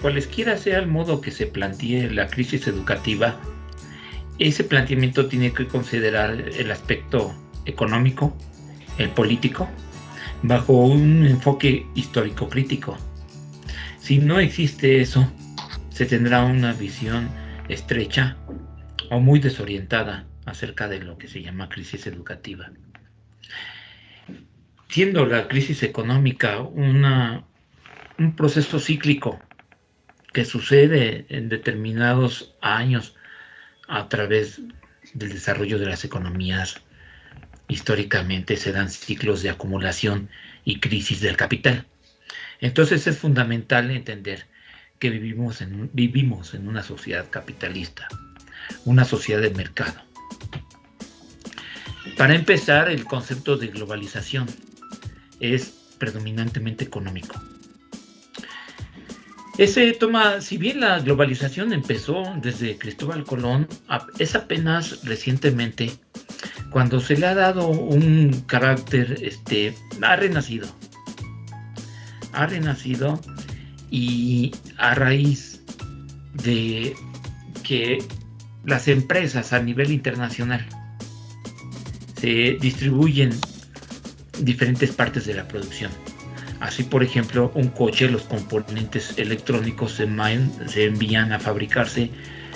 Cualesquiera sea el modo que se plantee la crisis educativa, ese planteamiento tiene que considerar el aspecto económico, el político, bajo un enfoque histórico crítico. Si no existe eso, se tendrá una visión estrecha o muy desorientada acerca de lo que se llama crisis educativa. Siendo la crisis económica un proceso cíclico que sucede en determinados años a través del desarrollo de las economías, históricamente se dan ciclos de acumulación y crisis del capital. Entonces es fundamental entender que vivimos en una sociedad capitalista, una sociedad de mercado. Para empezar, el concepto de globalización es predominantemente económico. Si bien la globalización empezó desde Cristóbal Colón, es apenas recientemente cuando se le ha dado un carácter, ha renacido y a raíz de que las empresas a nivel internacional se distribuyen diferentes partes de la producción. Así, por ejemplo, un coche, los componentes electrónicos se envían a fabricarse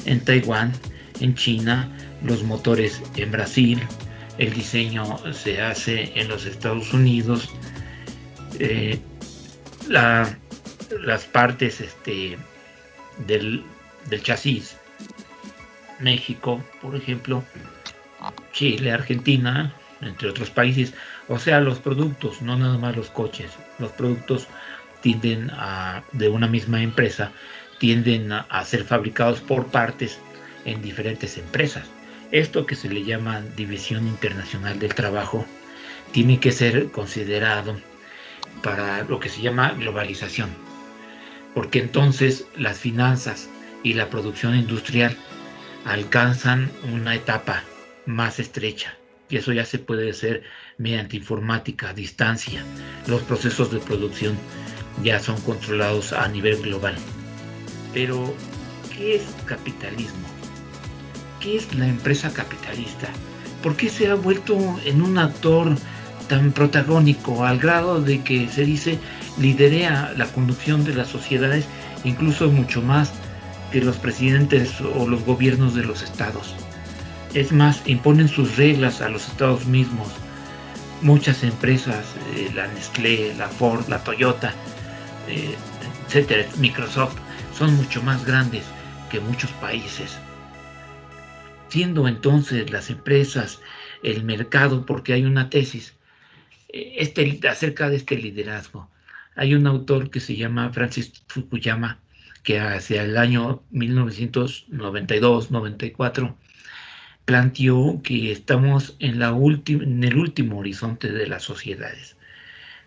en Taiwán, en China, los motores en Brasil, el diseño se hace en los Estados Unidos, las partes del chasis, México, por ejemplo, Chile, Argentina, entre otros países. O sea, los productos, no nada más los coches, los productos de una misma empresa, tienden a ser fabricados por partes en diferentes empresas. Esto que se le llama División Internacional del Trabajo tiene que ser considerado para lo que se llama globalización, porque entonces las finanzas y la producción industrial alcanzan una etapa más estrecha, y eso ya se puede hacer mediante informática a distancia. Los procesos de producción ya son controlados a nivel global. Pero, ¿qué es capitalismo? ¿Qué es la empresa capitalista? ¿Por qué se ha vuelto en un actor tan protagónico al grado de que se dice lidera la conducción de las sociedades, incluso mucho más que los presidentes o los gobiernos de los estados? Es más, imponen sus reglas a los estados mismos. Muchas empresas, la Nestlé, la Ford, la Toyota, etcétera, Microsoft, son mucho más grandes que muchos países. Siendo entonces las empresas el mercado, porque hay una tesis acerca de este liderazgo. Hay un autor que se llama Francis Fukuyama, que hacia el año 1992-94 planteó que estamos en el último horizonte de las sociedades,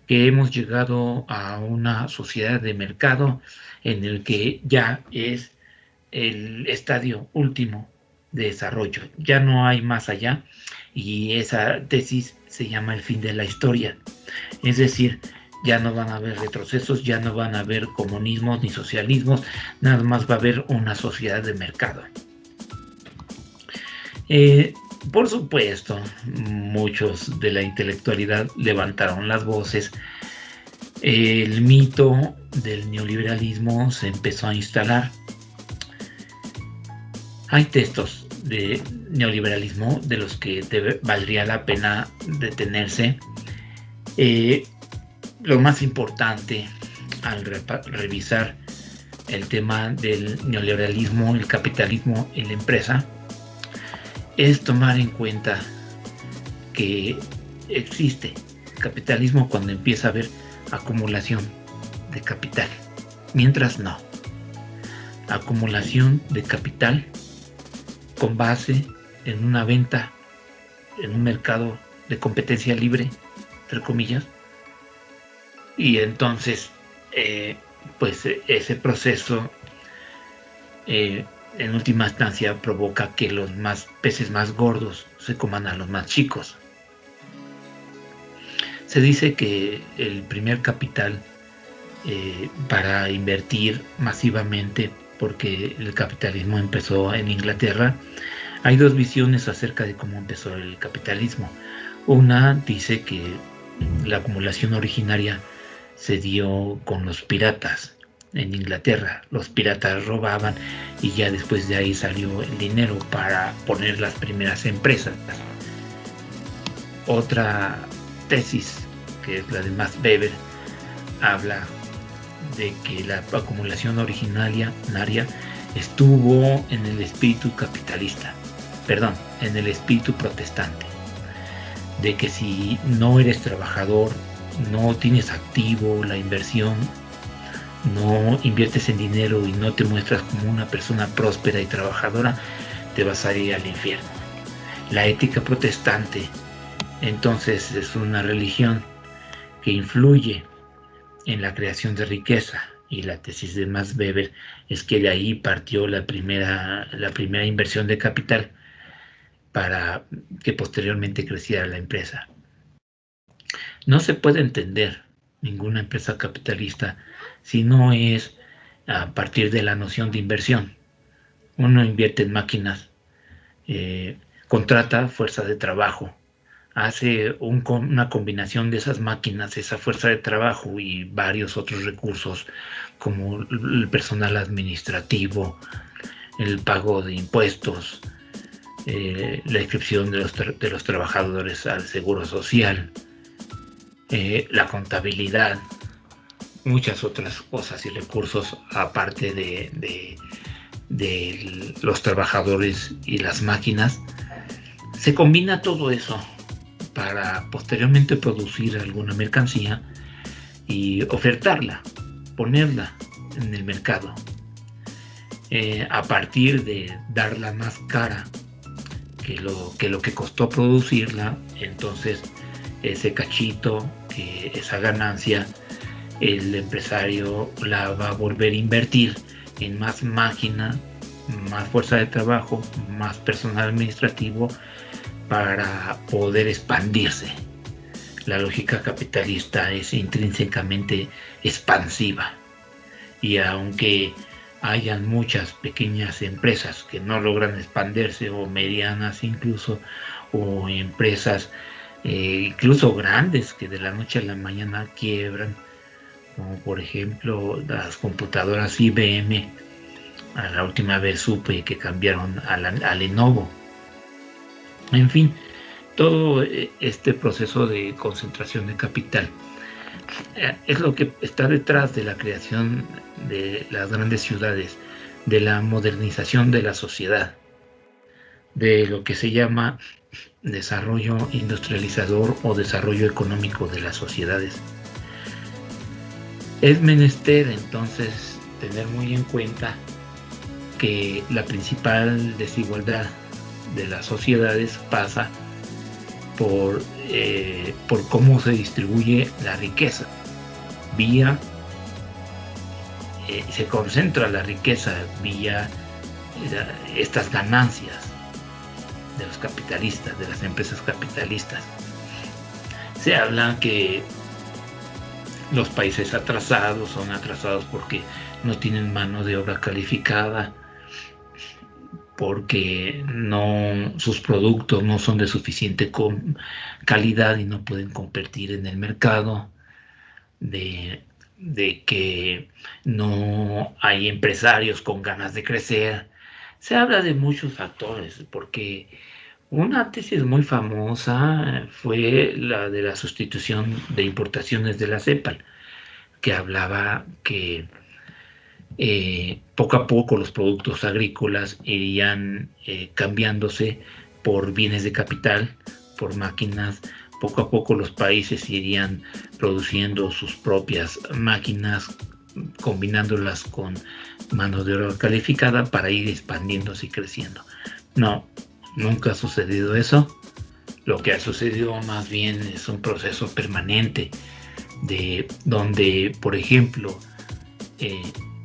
que hemos llegado a una sociedad de mercado en el que ya es el estadio último de desarrollo, ya no hay más allá, y esa tesis se llama el fin de la historia. Es decir, ya no van a haber retrocesos, ya no van a haber comunismos ni socialismos, nada más va a haber una sociedad de mercado. Por supuesto, muchos de la intelectualidad levantaron las voces. El mito del neoliberalismo se empezó a instalar. Hay textos de neoliberalismo de los que valdría la pena detenerse. Lo más importante al revisar el tema del neoliberalismo, el capitalismo y la empresa, es tomar en cuenta que existe capitalismo cuando empieza a haber acumulación de capital, mientras no. Acumulación de capital con base en una venta, en un mercado de competencia libre, entre comillas, y entonces pues ese proceso en última instancia provoca que los peces más gordos se coman a los más chicos. Se dice que el primer capital para invertir masivamente, porque el capitalismo empezó en Inglaterra. Hay dos visiones acerca de cómo empezó el capitalismo. Una dice que la acumulación originaria se dio con los piratas en Inglaterra. Los piratas robaban y ya después de ahí salió el dinero para poner las primeras empresas. Otra tesis, que es la de Max Weber, habla de que la acumulación originaria estuvo en el espíritu capitalista, en el espíritu protestante, de que si no eres trabajador, no tienes activo la inversión, no inviertes en dinero y no te muestras como una persona próspera y trabajadora, te vas a ir al infierno. La ética protestante, entonces, es una religión que influye en la creación de riqueza, y la tesis de Max Weber es que de ahí partió la primera inversión de capital para que posteriormente creciera la empresa. No se puede entender ninguna empresa capitalista si no es a partir de la noción de inversión. Uno invierte en máquinas, contrata fuerza de trabajo, hace una combinación de esas máquinas, esa fuerza de trabajo y varios otros recursos como el personal administrativo, el pago de impuestos, la inscripción de los trabajadores al seguro social, la contabilidad, muchas otras cosas y recursos aparte de los trabajadores y las máquinas. Se combina todo eso para posteriormente producir alguna mercancía y ofertarla, ponerla en el mercado. A partir de darla más cara que lo que costó producirla, entonces ese cachito, esa ganancia, el empresario la va a volver a invertir en más máquina, más fuerza de trabajo, más personal administrativo para poder expandirse. La lógica capitalista es intrínsecamente expansiva, y aunque hayan muchas pequeñas empresas que no logran expandirse, o medianas incluso, o empresas incluso grandes que de la noche a la mañana quiebran, como por ejemplo las computadoras IBM. A la última vez supe que cambiaron a Lenovo. En fin, todo este proceso de concentración de capital es lo que está detrás de la creación de las grandes ciudades, de la modernización de la sociedad, de lo que se llama desarrollo industrializador o desarrollo económico de las sociedades. Es menester entonces tener muy en cuenta que la principal desigualdad de las sociedades pasa por cómo se distribuye la riqueza, se concentra la riqueza vía estas ganancias de los capitalistas, de las empresas capitalistas. Se habla que los países atrasados son atrasados porque no tienen mano de obra calificada, porque sus productos no son de suficiente calidad y no pueden competir en el mercado, de que no hay empresarios con ganas de crecer. Se habla de muchos factores, porque una tesis muy famosa fue la de la sustitución de importaciones de la CEPAL, que hablaba que poco a poco los productos agrícolas irían cambiándose por bienes de capital, por máquinas. Poco a poco los países irían produciendo sus propias máquinas, combinándolas con mano de obra calificada para ir expandiéndose y creciendo. No, nunca ha sucedido eso. Lo que ha sucedido más bien es un proceso permanente de donde, por ejemplo,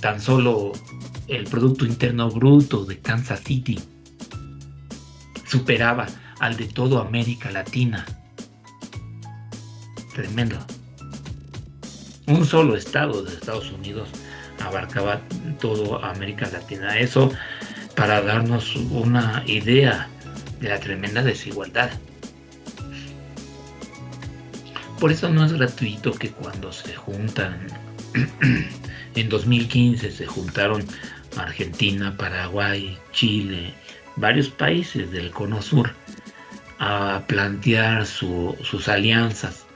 tan solo el Producto Interno Bruto de Kansas City superaba al de toda América Latina. Tremendo. un solo estado de Estados Unidos abarcaba toda América Latina. Eso para darnos una idea de la tremenda desigualdad. Por eso no es gratuito que cuando se juntan, en 2015 se juntaron Argentina, Paraguay, Chile, varios países del Cono Sur a plantear sus alianzas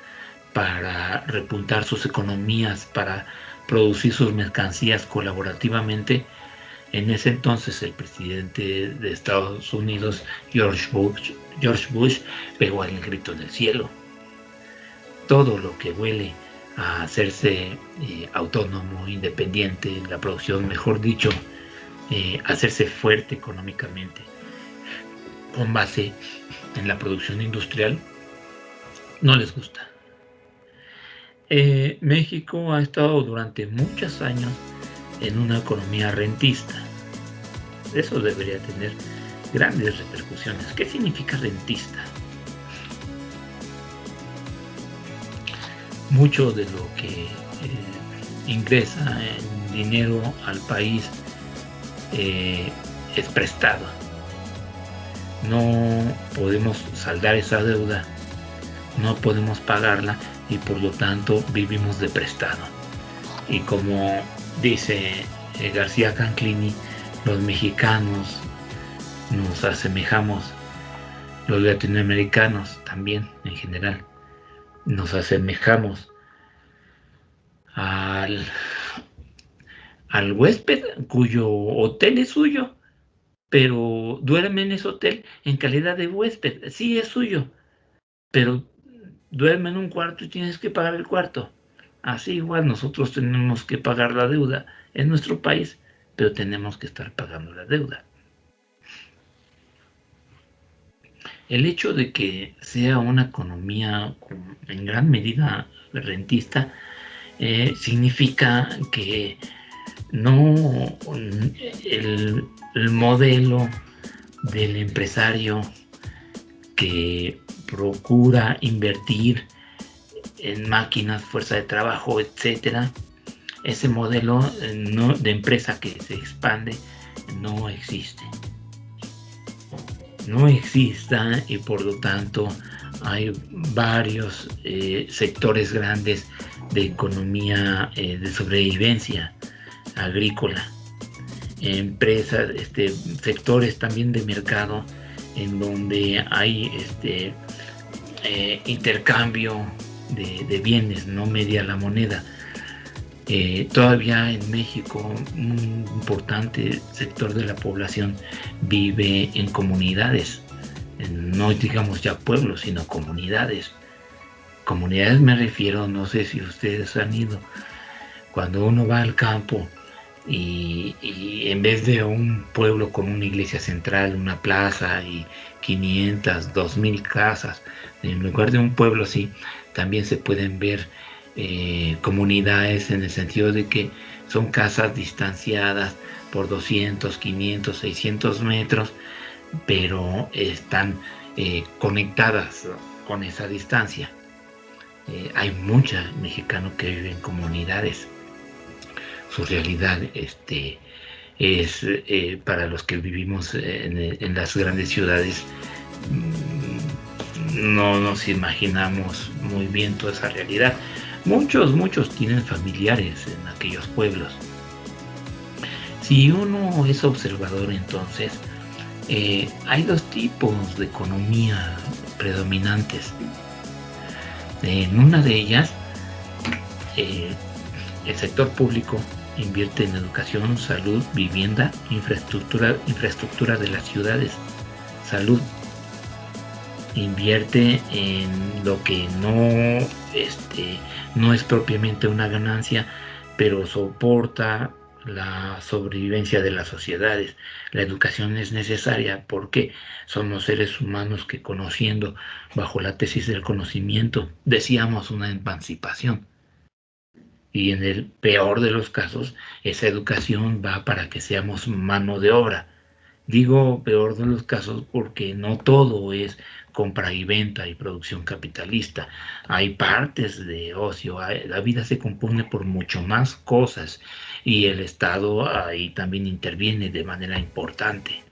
para repuntar sus economías, para producir sus mercancías colaborativamente. En ese entonces el presidente de Estados Unidos, George Bush, pegó el grito del cielo. Todo lo que huele a hacerse autónomo, independiente, la producción, mejor dicho, hacerse fuerte económicamente con base en la producción industrial, no les gusta. México ha estado durante muchos años en una economía rentista. Eso debería tener grandes repercusiones. ¿Qué significa rentista? Mucho de lo que ingresa en dinero al país es prestado. No podemos saldar esa deuda, no podemos pagarla y por lo tanto vivimos de prestado. Y como dice García Canclini, los mexicanos nos asemejamos, los latinoamericanos también en general, nos asemejamos al huésped cuyo hotel es suyo, pero duerme en ese hotel en calidad de huésped. Sí, es suyo, pero duerme en un cuarto y tienes que pagar el cuarto. Así igual nosotros tenemos que pagar la deuda en nuestro país, pero tenemos que estar pagando la deuda. El hecho de que sea una economía en gran medida rentista significa que no el modelo del empresario que procura invertir en máquinas, fuerza de trabajo, etcétera, ese modelo de empresa que se expande no existe. No exista y por lo tanto hay varios sectores grandes de economía de sobrevivencia agrícola, empresas, sectores también de mercado en donde hay intercambio de bienes, no media la moneda. Todavía en México un importante sector de la población vive en comunidades, no digamos ya pueblos, sino comunidades. Comunidades me refiero, no sé si ustedes han ido, cuando uno va al campo y en vez de un pueblo con una iglesia central, una plaza y 500, 2000 casas, en lugar de un pueblo así, también se pueden ver comunidades en el sentido de que son casas distanciadas por 200, 500, 600 metros, pero están conectadas con esa distancia. Hay muchos mexicanos que viven en comunidades. Su realidad es para los que vivimos en las grandes ciudades, no nos imaginamos muy bien toda esa realidad. Muchos tienen familiares en aquellos pueblos. Si uno es observador, entonces hay dos tipos de economía predominantes. En una de ellas, el sector público invierte en educación, salud, vivienda, infraestructura de las ciudades, salud. Invierte en lo que no es propiamente una ganancia, pero soporta la sobrevivencia de las sociedades. La educación es necesaria porque somos seres humanos que, conociendo bajo la tesis del conocimiento, deseamos una emancipación. Y en el peor de los casos, esa educación va para que seamos mano de obra, Digo peor de los casos porque no todo es compra y venta y producción capitalista. Hay partes de ocio, la vida se compone por mucho más cosas y el Estado ahí también interviene de manera importante.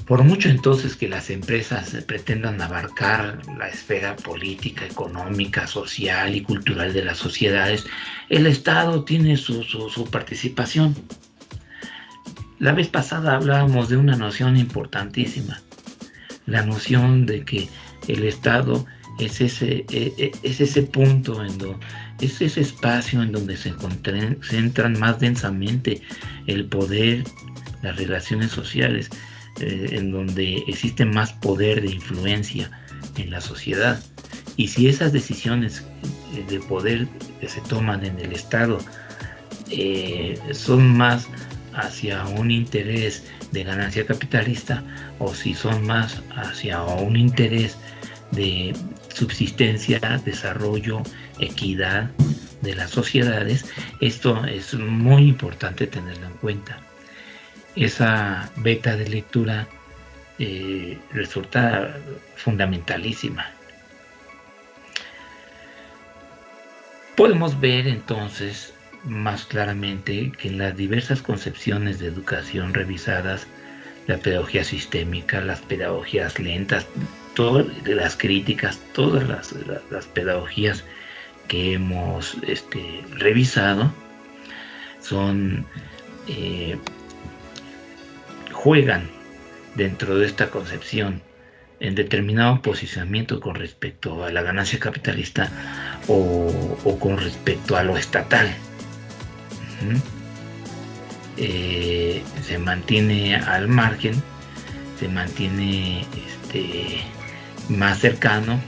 Por mucho entonces que las empresas pretendan abarcar la esfera política, económica, social y cultural de las sociedades, el Estado tiene su participación. La vez pasada hablábamos de una noción importantísima, la noción de que el Estado es ese punto, es ese espacio en donde se centran más densamente el poder, las relaciones sociales, en donde existe más poder de influencia en la sociedad. Y si esas decisiones de poder que se toman en el Estado son más hacia un interés de ganancia capitalista o si son más hacia un interés de subsistencia, desarrollo, equidad de las sociedades, esto es muy importante tenerlo en cuenta. Esa beta de lectura resulta fundamentalísima. Podemos ver entonces más claramente que en las diversas concepciones de educación revisadas, la pedagogía sistémica, las pedagogías lentas, todas las críticas, todas las pedagogías que hemos revisado son juegan dentro de esta concepción en determinado posicionamiento con respecto a la ganancia capitalista o con respecto a lo estatal. Se mantiene al margen, se mantiene más cercano,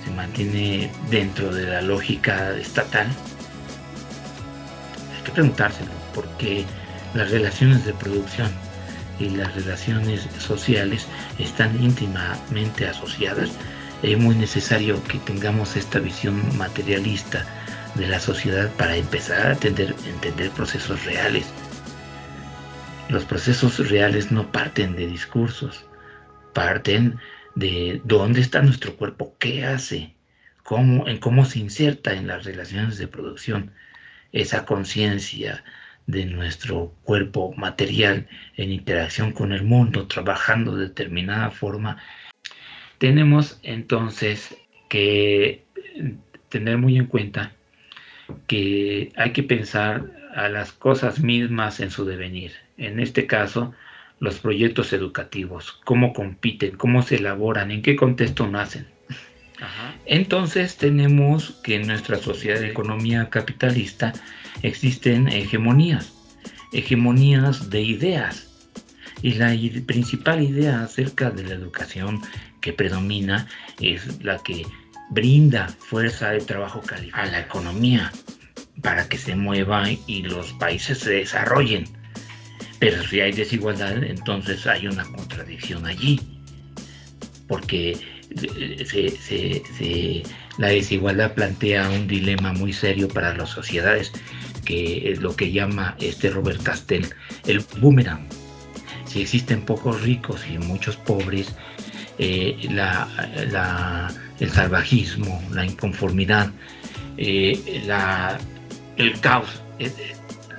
se mantiene dentro de la lógica estatal. Hay que preguntárselo, porque las relaciones de producción y las relaciones sociales están íntimamente asociadas. Es muy necesario que tengamos esta visión materialista de la sociedad para empezar a entender procesos reales. Los procesos reales no parten de discursos, parten de dónde está nuestro cuerpo, qué hace, cómo se inserta en las relaciones de producción, esa conciencia de nuestro cuerpo material en interacción con el mundo, trabajando de determinada forma. Tenemos entonces que tener muy en cuenta que hay que pensar a las cosas mismas en su devenir. En este caso, los proyectos educativos, cómo compiten, cómo se elaboran, en qué contexto nacen. Ajá. Entonces tenemos que en nuestra sociedad de economía capitalista existen hegemonías de ideas. Y la principal idea acerca de la educación que predomina es la que brinda fuerza de trabajo calificada a la economía para que se mueva y los países se desarrollen. Pero si hay desigualdad, entonces hay una contradicción allí, porque la desigualdad plantea un dilema muy serio para las sociedades, que es lo que llama Robert Castell el boomerang. Si existen pocos ricos y muchos pobres, el salvajismo, la inconformidad, el caos,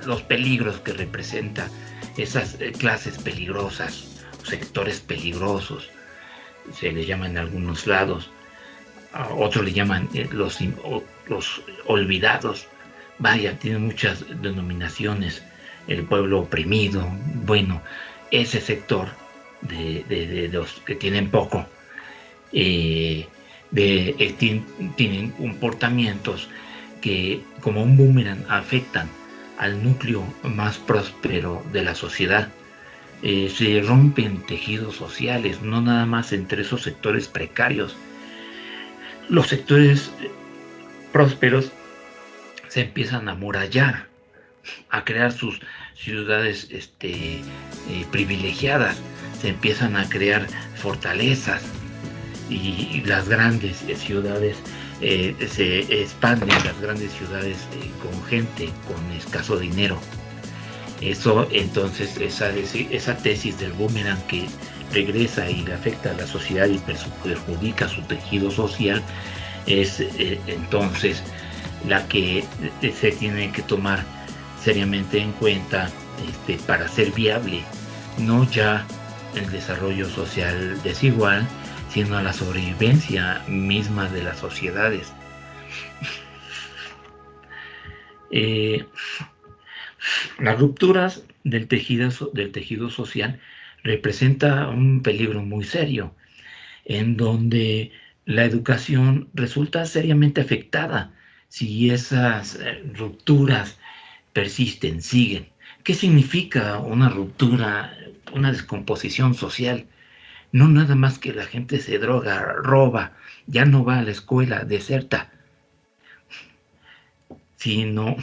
los peligros que representa esas clases peligrosas, sectores peligrosos, se les llama en algunos lados, a otros le llaman los olvidados. Vaya, tiene muchas denominaciones, el pueblo oprimido. Bueno, ese sector de los que tienen poco tienen comportamientos que como un boomerang afectan al núcleo más próspero de la sociedad. Se rompen tejidos sociales, no nada más entre esos sectores precarios. Los sectores prósperos se empiezan a amurallar, a crear sus ciudades privilegiadas, se empiezan a crear fortalezas y las grandes ciudades se expanden, las grandes ciudades con gente con escaso dinero. Eso, entonces, esa tesis del boomerang que regresa y le afecta a la sociedad y perjudica su tejido social, es entonces la que se tiene que tomar seriamente en cuenta para ser viable, no ya el desarrollo social desigual, sino la sobrevivencia misma de las sociedades. Las rupturas del tejido social representa un peligro muy serio, en donde la educación resulta seriamente afectada si esas rupturas persisten, siguen. ¿Qué significa una ruptura, una descomposición social? No nada más que la gente se droga, roba, ya no va a la escuela, deserta, sino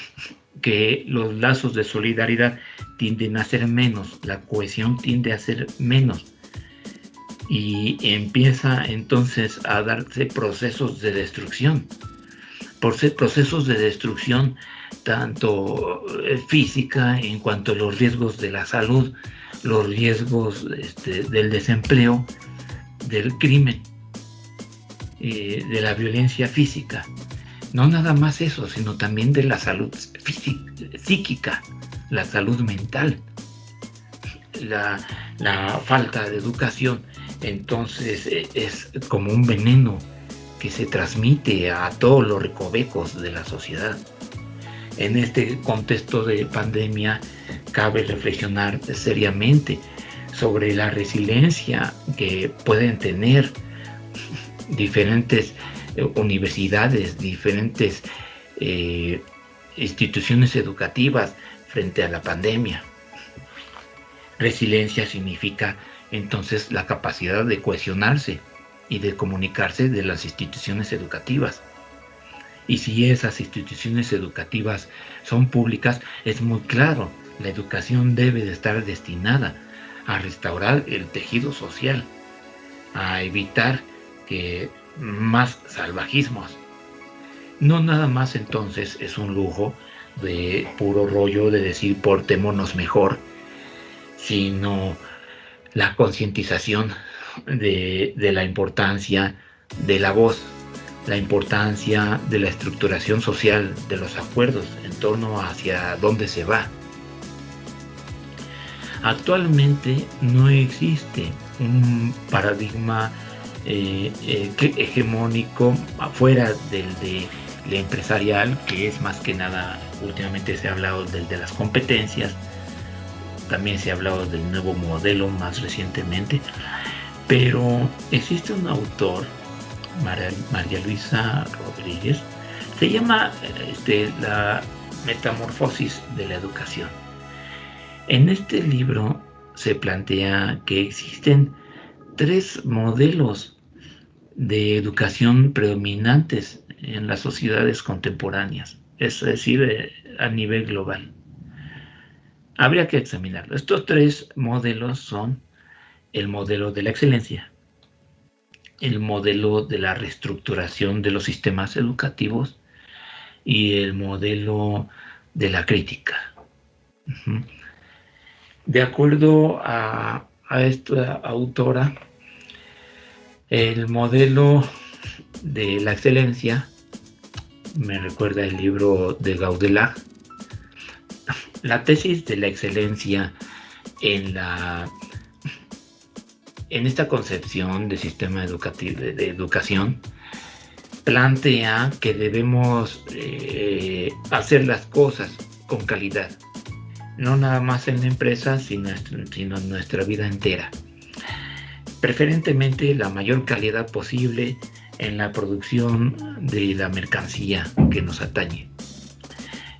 que los lazos de solidaridad tienden a ser menos, la cohesión tiende a ser menos, y empieza entonces a darse procesos de destrucción, procesos de destrucción tanto física en cuanto a los riesgos de la salud, los riesgos del desempleo, del crimen, de la violencia física. No nada más eso, sino también de la salud psíquica, la salud mental, la falta de educación. Entonces es como un veneno que se transmite a todos los recovecos de la sociedad. En este contexto de pandemia cabe reflexionar seriamente sobre la resiliencia que pueden tener diferentes universidades, diferentes instituciones educativas frente a la pandemia. Resiliencia significa entonces la capacidad de cohesionarse y de comunicarse de las instituciones educativas. Y si esas instituciones educativas son públicas, es muy claro, la educación debe de estar destinada a restaurar el tejido social, a evitar que más salvajismos. No nada más entonces es un lujo de puro rollo de decir portémonos mejor, sino la concientización de la importancia de la voz, la importancia de la estructuración social, de los acuerdos en torno hacia dónde se va. Actualmente no existe un paradigma hegemónico afuera del de empresarial, que es más que nada, últimamente se ha hablado del de las competencias, también se ha hablado del nuevo modelo más recientemente, pero existe un autor, María Luisa Rodríguez, se llama La metamorfosis de la educación. En este libro se plantea que existen 3 modelos de educación predominantes en las sociedades contemporáneas, es decir, a nivel global. Habría que examinarlo. Estos 3 modelos son el modelo de la excelencia, el modelo de la reestructuración de los sistemas educativos y el modelo de la crítica. De acuerdo a esta autora, el modelo de la excelencia me recuerda el libro de Gaudelard. La tesis de la excelencia en esta concepción de sistema educativo, de educación, plantea que debemos hacer las cosas con calidad, no nada más en la empresa, sino en nuestra vida entera. Preferentemente la mayor calidad posible en la producción de la mercancía que nos atañe.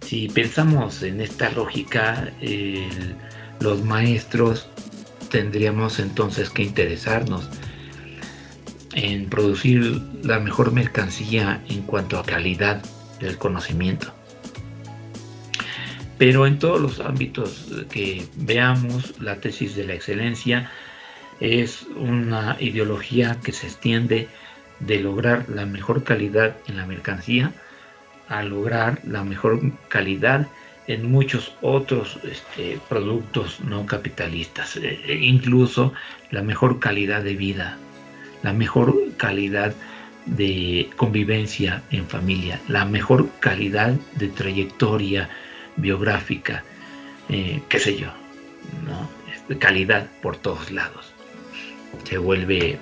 Si pensamos en esta lógica, los maestros tendríamos entonces que interesarnos en producir la mejor mercancía en cuanto a calidad del conocimiento. Pero en todos los ámbitos que veamos, la tesis de la excelencia es una ideología que se extiende de lograr la mejor calidad en la mercancía a lograr la mejor calidad en muchos otros productos no capitalistas, incluso la mejor calidad de vida, la mejor calidad de convivencia en familia, la mejor calidad de trayectoria biográfica, qué sé yo, ¿no? Calidad por todos lados. Se vuelve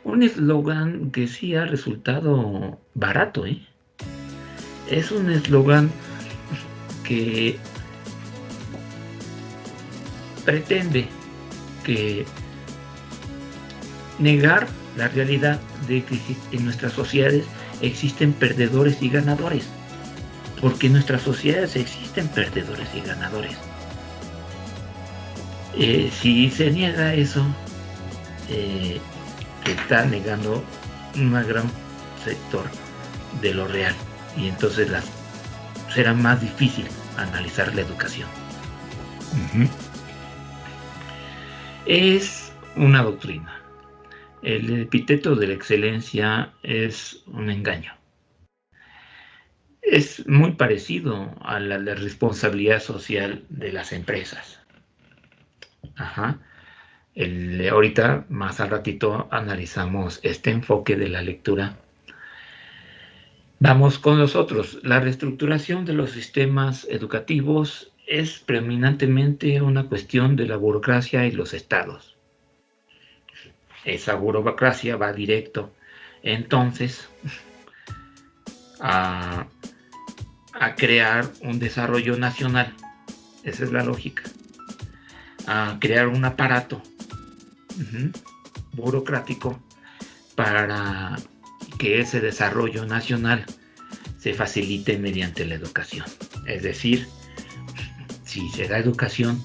un eslogan que sí ha resultado barato, ¿eh? Es un eslogan que pretende que negar la realidad de que en nuestras sociedades existen perdedores y ganadores, porque en nuestras sociedades existen perdedores y ganadores. Si se niega eso, está negando un gran sector de lo real, y entonces será más difícil analizar la educación. Es una doctrina. El epíteto de la excelencia es un engaño. Es muy parecido a la responsabilidad social de las empresas. Ahorita, más al ratito, analizamos este enfoque de la lectura. Vamos con los otros. La reestructuración de los sistemas educativos es predominantemente una cuestión de la burocracia y los estados. Esa burocracia va directo, entonces, a crear un desarrollo nacional. Esa es la lógica. A crear un aparato burocrático para que ese desarrollo nacional se facilite mediante la educación. Es decir, si se da educación,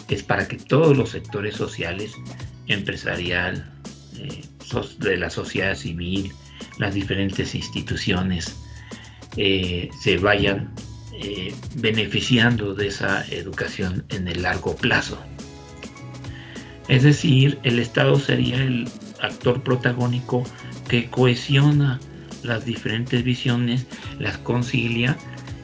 es para que todos los sectores sociales, empresarial, de la sociedad civil, las diferentes instituciones, se vayan beneficiando de esa educación en el largo plazo. Es decir, el Estado sería el actor protagónico que cohesiona las diferentes visiones, las concilia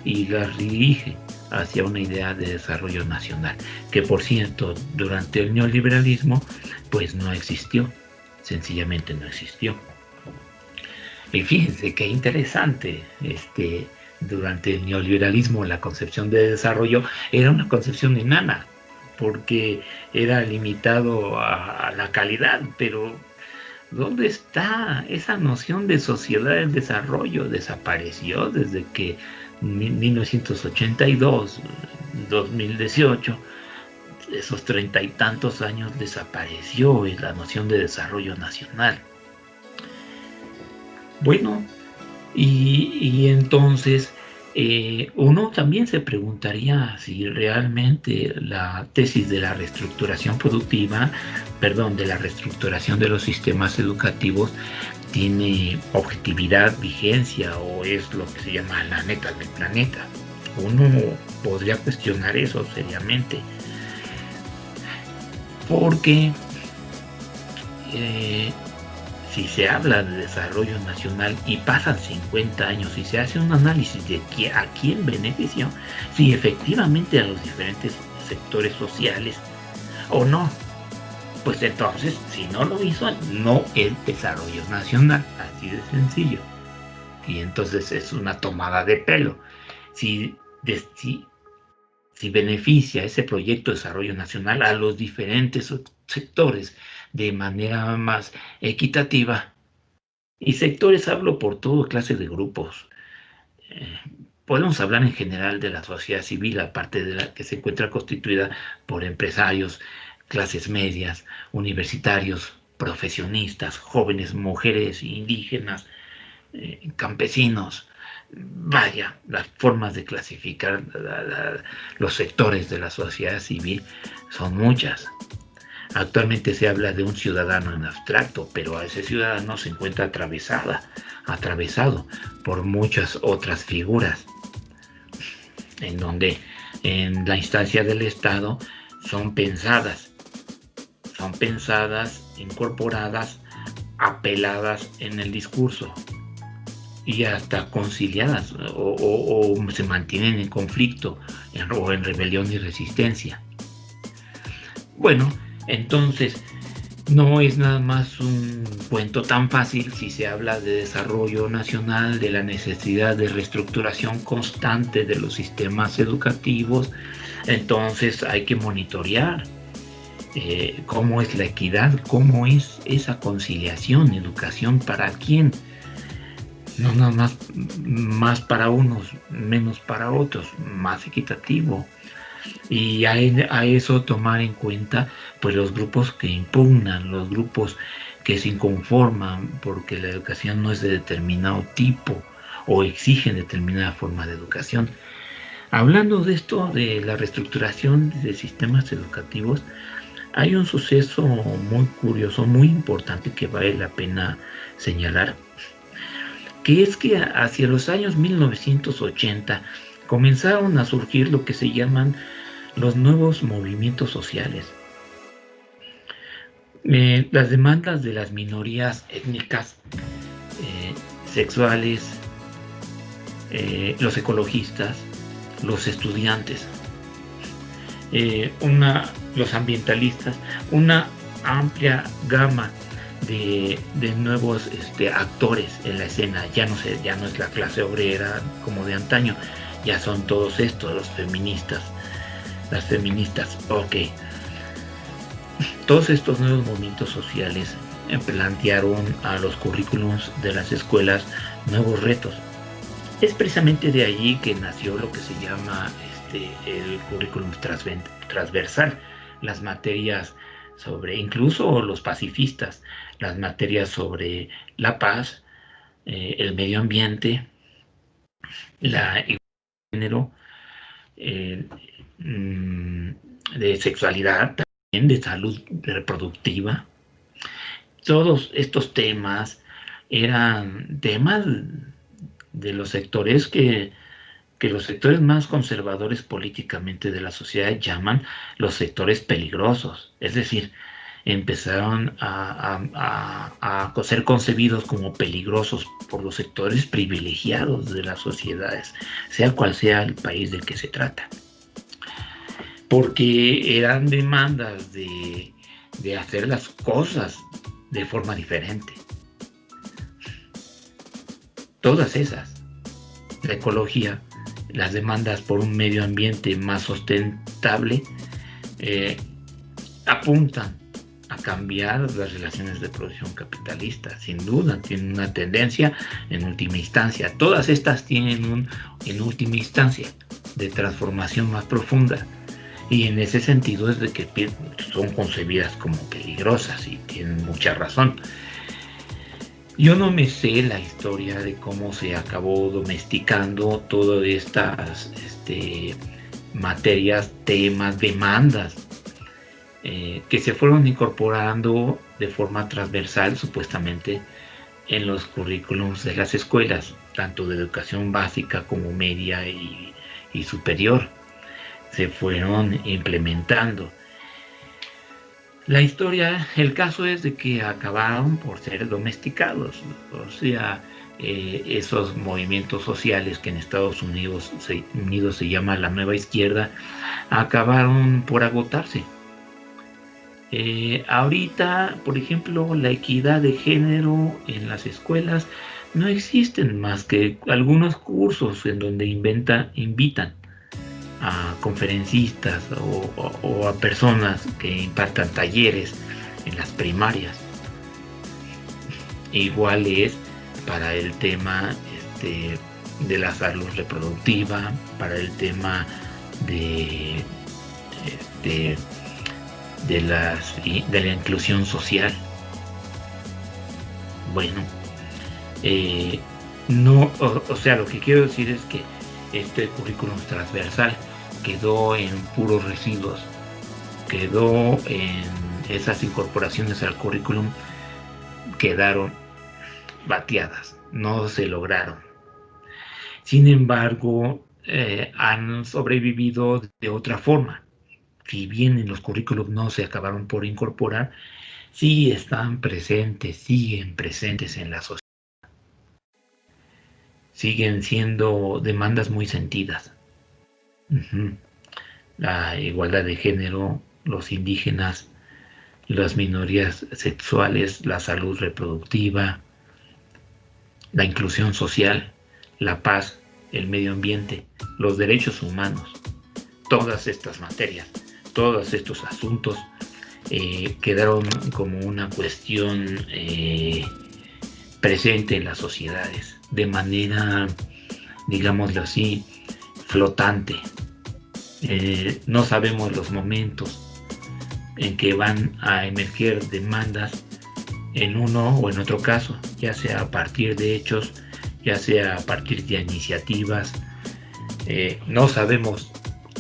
y las dirige hacia una idea de desarrollo nacional, que por cierto, durante el neoliberalismo, pues no existió, sencillamente no existió. Y fíjense qué interesante, durante el neoliberalismo la concepción de desarrollo era una concepción enana, porque era limitado a la calidad, pero ¿dónde está esa noción de sociedad del desarrollo? Desapareció desde que 1982, 2018, esos 30 y tantos años desapareció la noción de desarrollo nacional. Bueno, y entonces uno también se preguntaría si realmente la tesis de la reestructuración productiva, de la reestructuración de los sistemas educativos tiene objetividad, vigencia, o es lo que se llama la neta del planeta. Uno podría cuestionar eso seriamente, porque si se habla de desarrollo nacional y pasan 50 años y se hace un análisis de a quién benefició, si efectivamente a los diferentes sectores sociales o no, pues entonces, si no lo hizo, no es desarrollo nacional, así de sencillo. Y entonces es una tomada de pelo. Si beneficia ese proyecto de desarrollo nacional a los diferentes sectores de manera más equitativa, y sectores hablo por toda clase de grupos, podemos hablar en general de la sociedad civil, aparte de la que se encuentra constituida por empresarios, clases medias, universitarios, profesionistas, jóvenes, mujeres, indígenas, campesinos. Vaya, las formas de clasificar los sectores de la sociedad civil son muchas. Actualmente se habla de un ciudadano en abstracto, pero a ese ciudadano se encuentra atravesado por muchas otras figuras, en donde en la instancia del Estado son pensadas, incorporadas, apeladas en el discurso. y hasta conciliadas o se mantienen en conflicto o en rebelión y resistencia. Bueno, entonces no es nada más un cuento tan fácil si se habla de desarrollo nacional, de la necesidad de reestructuración constante de los sistemas educativos. Entonces hay que monitorear cómo es la equidad, cómo es esa conciliación, educación para quién. No nada más para unos, menos para otros, más equitativo. Y a eso tomar en cuenta pues los grupos que impugnan, los grupos que se inconforman porque la educación no es de determinado tipo o exigen determinada forma de educación. Hablando de esto, de la reestructuración de sistemas educativos, hay un suceso muy curioso, muy importante que vale la pena señalar, que es que hacia los años 1980 comenzaron a surgir lo que se llaman los nuevos movimientos sociales. Las demandas de las minorías étnicas, sexuales, los ecologistas, los estudiantes, los ambientalistas, una amplia gama de nuevos actores en la escena. Ya no es la clase obrera como de antaño, ya son todos estos, los feministas, las feministas. Ok, todos estos nuevos movimientos sociales plantearon a los currículums de las escuelas nuevos retos. Es precisamente de allí que nació lo que se llama el currículum transversal, las materias sobre, incluso los pacifistas, las materias sobre la paz, el medio ambiente, la igualdad de género, de sexualidad, también de salud reproductiva. Todos estos temas eran temas de los sectores que los sectores más conservadores políticamente de la sociedad llaman los sectores peligrosos, es decir, empezaron a ser concebidos como peligrosos por los sectores privilegiados de las sociedades, sea cual sea el país del que se trata, porque eran demandas de hacer las cosas de forma diferente. Todas esas, la ecología, las demandas por un medio ambiente más sustentable, apuntan a cambiar las relaciones de producción capitalista. Sin duda, tienen una tendencia en última instancia. Todas estas tienen en última instancia de transformación más profunda. Y en ese sentido es de que son concebidas como peligrosas y tienen mucha razón. Yo no me sé la historia de cómo se acabó domesticando todas estas materias, temas, demandas que se fueron incorporando de forma transversal supuestamente en los currículums de las escuelas, tanto de educación básica como media y superior. Se fueron implementando. La historia, el caso es de que acabaron por ser domesticados, o sea, esos movimientos sociales que en Estados Unidos se llama la nueva izquierda, acabaron por agotarse. Ahorita, por ejemplo, la equidad de género en las escuelas no existen más que algunos cursos en donde invitan a conferencistas o a personas que impartan talleres en las primarias. Igual es para el tema de la salud reproductiva, para el tema de la inclusión social. Bueno, no, o sea, lo que quiero decir es que este currículum transversal quedó en puros residuos, quedó en esas incorporaciones al currículum, quedaron bateadas, no se lograron. Sin embargo, han sobrevivido de otra forma. Si bien en los currículums no se acabaron por incorporar, sí están presentes, siguen presentes en la sociedad. siguen siendo demandas muy sentidas. Uh-huh. La igualdad de género, los indígenas, las minorías sexuales, la salud reproductiva, la inclusión social, la paz, el medio ambiente, los derechos humanos, todas estas materias, todos estos asuntos quedaron como una cuestión presente en las sociedades, de manera, digámoslo así, flotante. No sabemos los momentos en que van a emerger demandas en uno o en otro caso, ya sea a partir de hechos, ya sea a partir de iniciativas. No sabemos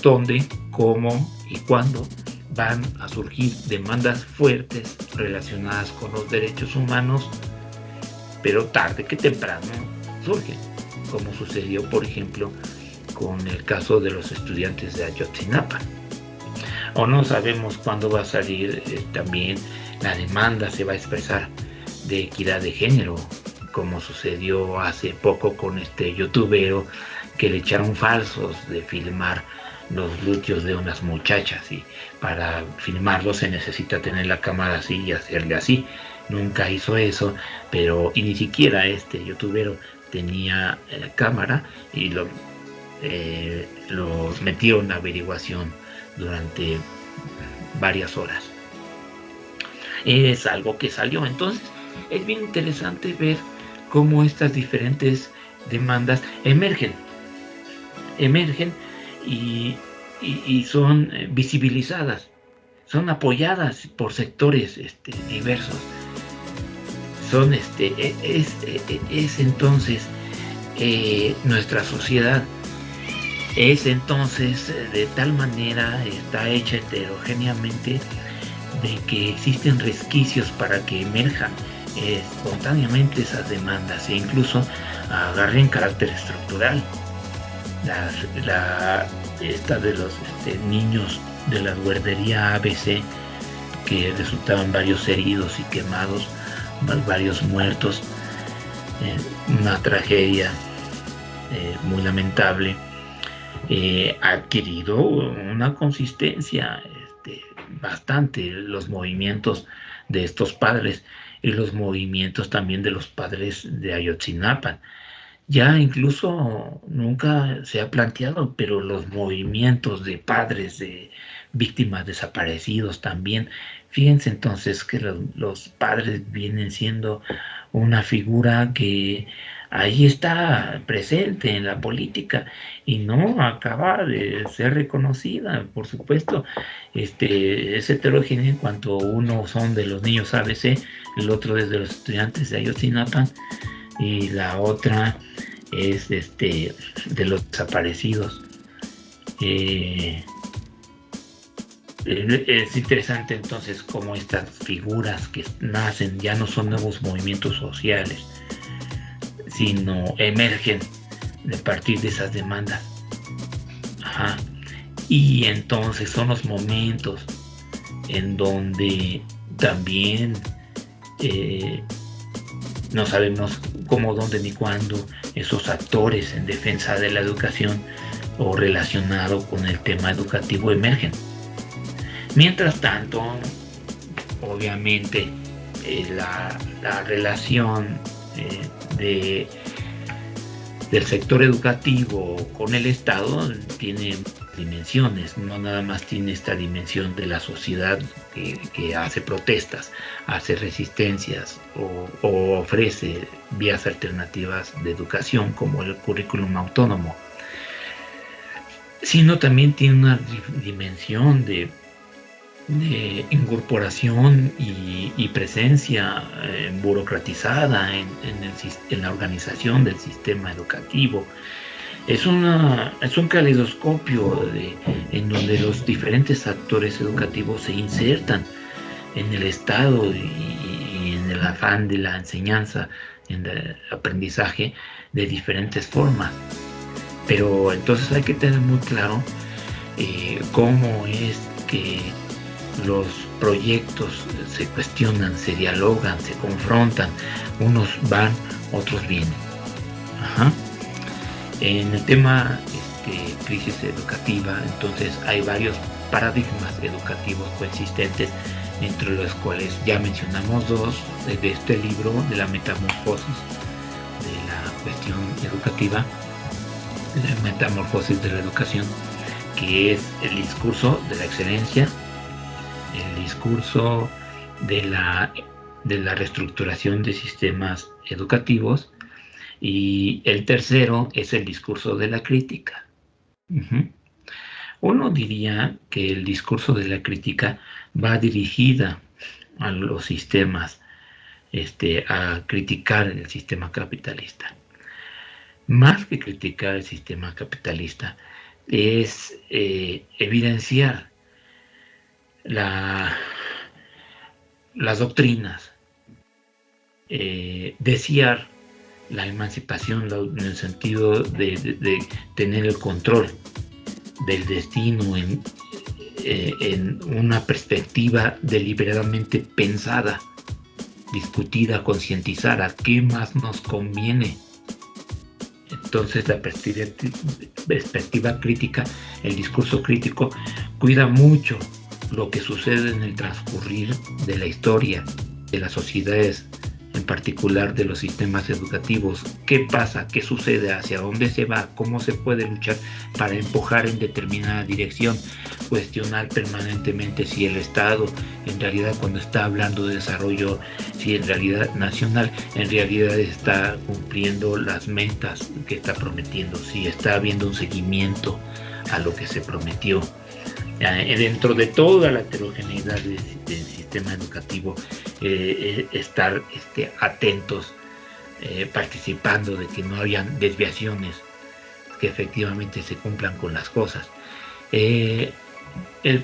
dónde, cómo y cuándo van a surgir demandas fuertes relacionadas con los derechos humanos, pero tarde que temprano surgen, como sucedió, por ejemplo, con el caso de los estudiantes de Ayotzinapa. O no sabemos cuándo va a salir también la demanda, se va a expresar, de equidad de género, como sucedió hace poco con este youtubero que le echaron falsos de filmar los glúteos de unas muchachas, y para filmarlo se necesita tener la cámara así y hacerle así. Nunca hizo eso, pero y ni siquiera este youtubero tenía cámara, y lo metieron a averiguación durante varias horas. Es algo que salió. Entonces es bien interesante ver cómo estas diferentes demandas emergen y son visibilizadas, son apoyadas por sectores diversos. Son es entonces nuestra sociedad es entonces de tal manera, está hecha heterogéneamente, de que existen resquicios para que emerjan espontáneamente esas demandas e incluso agarren carácter estructural. Esta de los niños de la guardería ABC, que resultaban varios heridos y quemados, varios muertos, una tragedia muy lamentable, ha adquirido una consistencia bastante, los movimientos de estos padres y los movimientos también de los padres de Ayotzinapa. Ya incluso nunca se ha planteado, pero los movimientos de padres de víctimas desaparecidos también. Fíjense entonces que los padres vienen siendo una figura que ahí está presente en la política y no acaba de ser reconocida. Por supuesto, es heterogénea en cuanto uno son de los niños ABC, el otro es de los estudiantes de Ayotzinapa y la otra es de los desaparecidos. Es interesante entonces cómo estas figuras que nacen ya no son nuevos movimientos sociales, sino emergen a partir de esas demandas. Ajá. Y entonces son los momentos en donde también no sabemos cómo, dónde ni cuándo esos actores en defensa de la educación o relacionado con el tema educativo emergen. Mientras tanto, obviamente, la relación del sector educativo con el Estado tiene dimensiones, no nada más tiene esta dimensión de la sociedad que hace protestas, hace resistencias o ofrece vías alternativas de educación como el currículum autónomo, sino también tiene una dimensión de incorporación y presencia burocratizada en la organización del sistema educativo. Es un caleidoscopio en donde los diferentes actores educativos se insertan en el Estado y en el afán de la enseñanza, en el aprendizaje de diferentes formas. Pero entonces hay que tener muy claro cómo es que los proyectos se cuestionan, se dialogan, se confrontan, unos van, otros vienen. Ajá. En el tema crisis educativa, entonces hay varios paradigmas educativos coexistentes, entre los cuales ya mencionamos dos de este libro, de la metamorfosis de la cuestión educativa, la metamorfosis de la educación, que es el discurso de la excelencia, el discurso de la reestructuración de sistemas educativos, y el tercero es el discurso de la crítica. Uno diría que el discurso de la crítica va dirigida a los sistemas, a criticar el sistema capitalista. Más que criticar el sistema capitalista, es evidenciar las doctrinas, desear la emancipación en el sentido de tener el control del destino en una perspectiva deliberadamente pensada, discutida, concientizada, ¿qué más nos conviene? Entonces la perspectiva crítica, el discurso crítico, cuida mucho lo que sucede en el transcurrir de la historia, de las sociedades, en particular de los sistemas educativos. ¿Qué pasa? ¿Qué sucede? ¿Hacia dónde se va? ¿Cómo se puede luchar para empujar en determinada dirección? Cuestionar permanentemente si el Estado, en realidad, cuando está hablando de desarrollo, si en realidad nacional, en realidad está cumpliendo las metas que está prometiendo, si está habiendo un seguimiento a lo que se prometió. Dentro de toda la heterogeneidad del sistema educativo, estar atentos, participando de que no hayan desviaciones, que efectivamente se cumplan con las cosas. El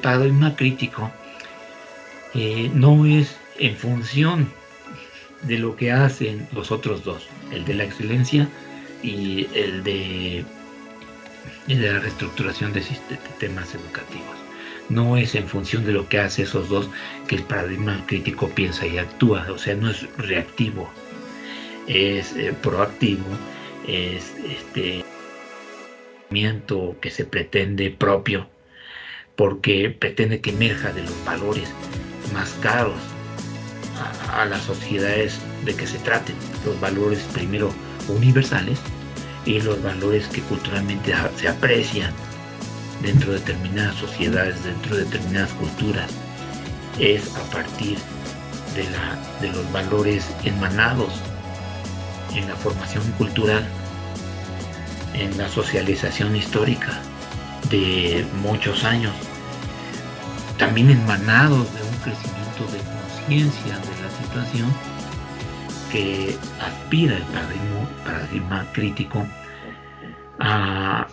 paradigma crítico no es en función de lo que hacen los otros dos, el de la excelencia y el de la reestructuración de sistemas educativos. No es en función de lo que hace esos dos que el paradigma crítico piensa y actúa. O sea, no es reactivo, es proactivo, es movimiento que se pretende propio, porque pretende que emerja de los valores más caros a las sociedades de que se traten, los valores primero universales y los valores que culturalmente se aprecian dentro de determinadas sociedades, dentro de determinadas culturas. Es a partir de los valores emanados en la formación cultural, en la socialización histórica de muchos años, también emanados de un crecimiento de conciencia de la situación, que aspira el paradigma crítico a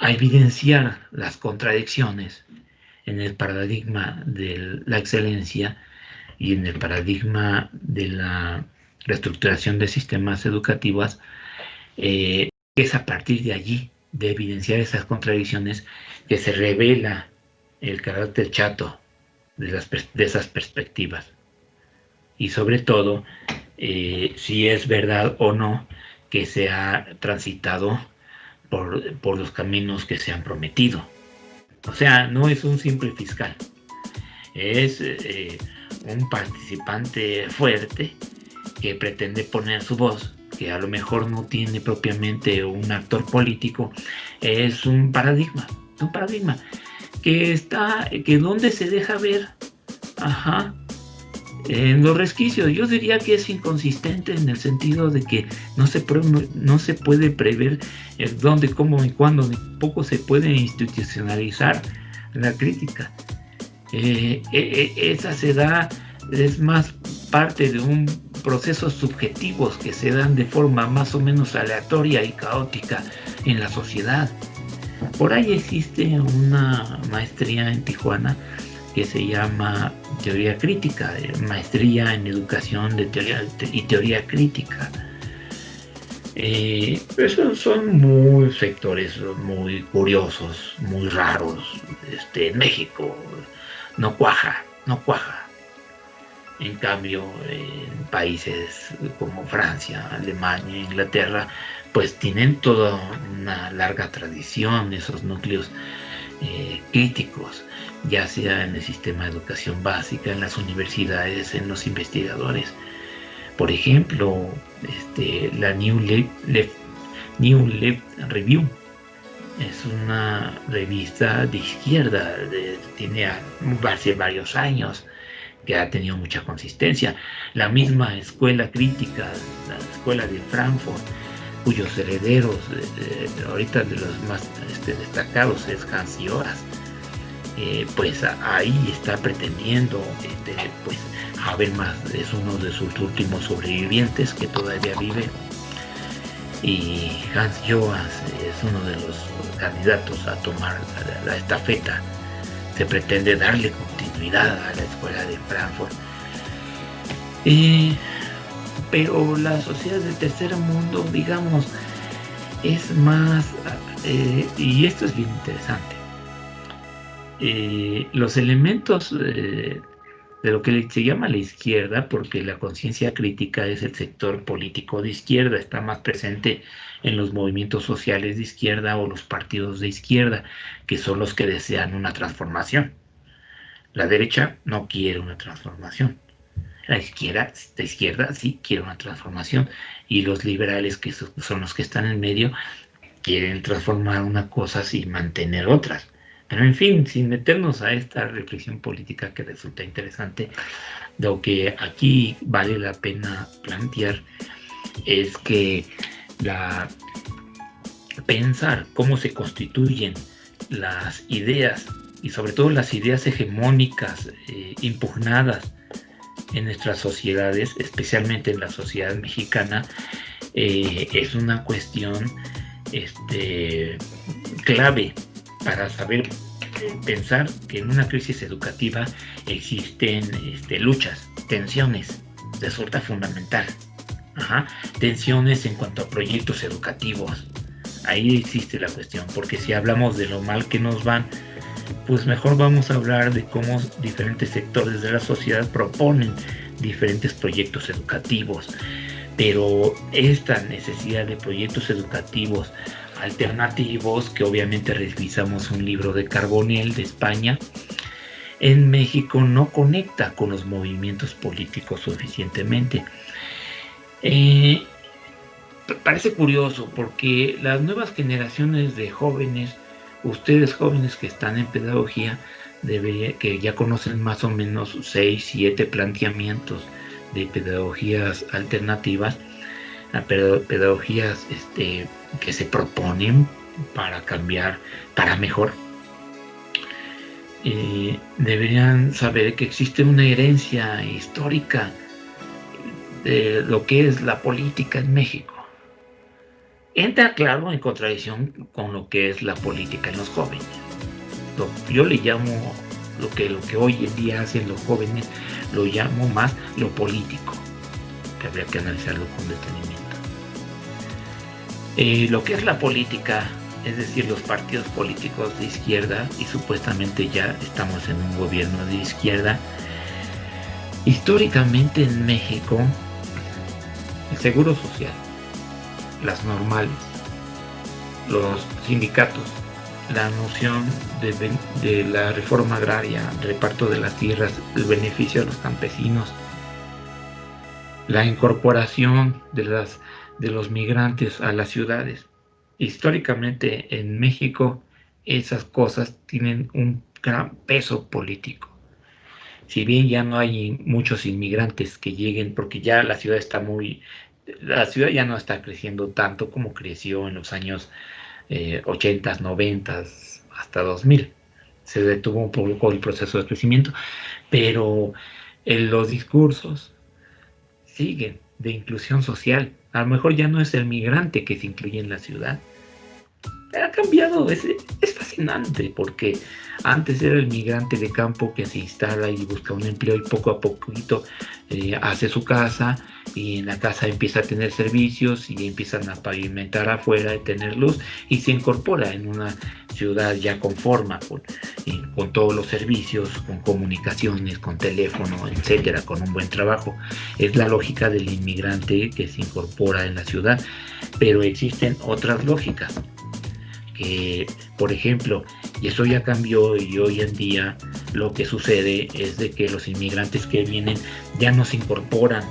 evidenciar las contradicciones en el paradigma de la excelencia y en el paradigma de la reestructuración de sistemas educativos, es a partir de allí, de evidenciar esas contradicciones, que se revela el carácter chato de esas perspectivas. Y sobre todo, si es verdad o no que se ha transitado por los caminos que se han prometido. O sea, no es un simple fiscal, es un participante fuerte que pretende poner su voz, que a lo mejor no tiene propiamente un actor político. Es un paradigma que donde se deja ver, en los resquicios. Yo diría que es inconsistente en el sentido de que no se puede prever dónde, cómo y cuándo, ni poco se puede institucionalizar la crítica. Esa se da, es más parte de un procesos subjetivos que se dan de forma más o menos aleatoria y caótica en la sociedad. Por ahí existe una maestría en Tijuana que se llama Teoría Crítica, maestría en Educación de Teoría Crítica. Esos son sectores muy curiosos, muy raros. En México no cuaja. En cambio, en países como Francia, Alemania, Inglaterra, pues tienen toda una larga tradición esos núcleos críticos, ya sea en el sistema de educación básica, en las universidades, en los investigadores. Por ejemplo, la New Left Review es una revista de izquierda, tiene hace varios años, que ha tenido mucha consistencia. La misma escuela crítica, la escuela de Frankfurt, cuyos herederos ahorita de los más destacados es Hans Joas, pues ahí está pretendiendo pues Habermas es uno de sus últimos sobrevivientes que todavía vive, y Hans Joas es uno de los candidatos a tomar la estafeta. Se pretende darle continuidad a la escuela de Frankfurt. Pero las sociedades del tercer mundo, digamos, es más, y esto es bien interesante, los elementos de lo que se llama la izquierda, porque la conciencia crítica es el sector político de izquierda, está más presente en los movimientos sociales de izquierda o los partidos de izquierda, que son los que desean una transformación. La derecha no quiere una transformación. La izquierda sí quiere una transformación, y los liberales, que son los que están en medio, quieren transformar una cosa sin mantener otras. Pero en fin, sin meternos a esta reflexión política que resulta interesante, lo que aquí vale la pena plantear es que pensar cómo se constituyen las ideas, y sobre todo las ideas hegemónicas impugnadas en nuestras sociedades, especialmente en la sociedad mexicana, es una cuestión clave para saber pensar que en una crisis educativa existen luchas, tensiones, resulta fundamental. Tensiones en cuanto a proyectos educativos. Ahí existe la cuestión, porque si hablamos de lo mal que nos van, pues mejor vamos a hablar de cómo diferentes sectores de la sociedad proponen diferentes proyectos educativos. Pero esta necesidad de proyectos educativos alternativos, que obviamente revisamos un libro de Carbonell de España, en México no conecta con los movimientos políticos suficientemente. Parece curioso, porque las nuevas generaciones de jóvenes, ustedes jóvenes que están en pedagogía, que ya conocen más o menos 6, 7 planteamientos de pedagogías alternativas, pedagogías que se proponen para cambiar, para mejor, deberían saber que existe una herencia histórica de lo que es la política en México. Entra, claro, en contradicción con lo que es la política en los jóvenes. Yo le llamo lo que hoy en día hacen los jóvenes, lo llamo más lo político, que habría que analizarlo con detenimiento. Lo que es la política, es decir, los partidos políticos de izquierda, y supuestamente ya estamos en un gobierno de izquierda. Históricamente en México, el Seguro Social, las normales, los sindicatos, la noción de la reforma agraria, el reparto de las tierras, el beneficio a los campesinos, la incorporación de los migrantes a las ciudades. Históricamente en México esas cosas tienen un gran peso político. Si bien ya no hay muchos inmigrantes que lleguen, porque ya la ciudad ya no está creciendo tanto como creció en los años 80, 90, hasta 2000. Se detuvo un poco el proceso de crecimiento, pero los discursos siguen de inclusión social. A lo mejor ya no es el migrante que se incluye en la ciudad, Ha cambiado, es fascinante, porque antes era el migrante de campo que se instala y busca un empleo y poco a poquito hace su casa, y en la casa empieza a tener servicios y empiezan a pavimentar afuera, y tener luz, y se incorpora en una ciudad ya con forma, con todos los servicios, con comunicaciones, con teléfono, etcétera, con un buen trabajo. Es la lógica del inmigrante que se incorpora en la ciudad, pero existen otras lógicas que, por ejemplo, y eso ya cambió, y hoy en día lo que sucede es de que los inmigrantes que vienen ya no se incorporan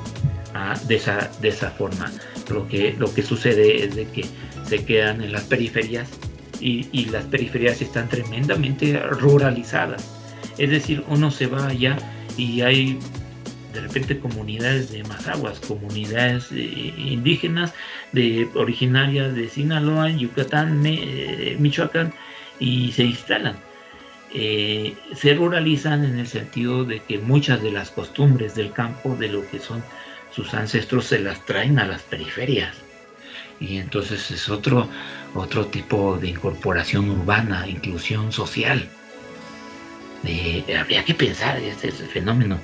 de esa forma. Lo que sucede es de que se quedan en las periferias, y las periferias están tremendamente ruralizadas. Es decir, uno se va allá y hay de repente comunidades de Mazahuas, comunidades indígenas originarias de Sinaloa, Yucatán, Michoacán, y se instalan. Se ruralizan en el sentido de que muchas de las costumbres del campo, de lo que son sus ancestros, se las traen a las periferias. Y entonces es otro tipo de incorporación urbana, inclusión social. Habría que pensar este fenómeno.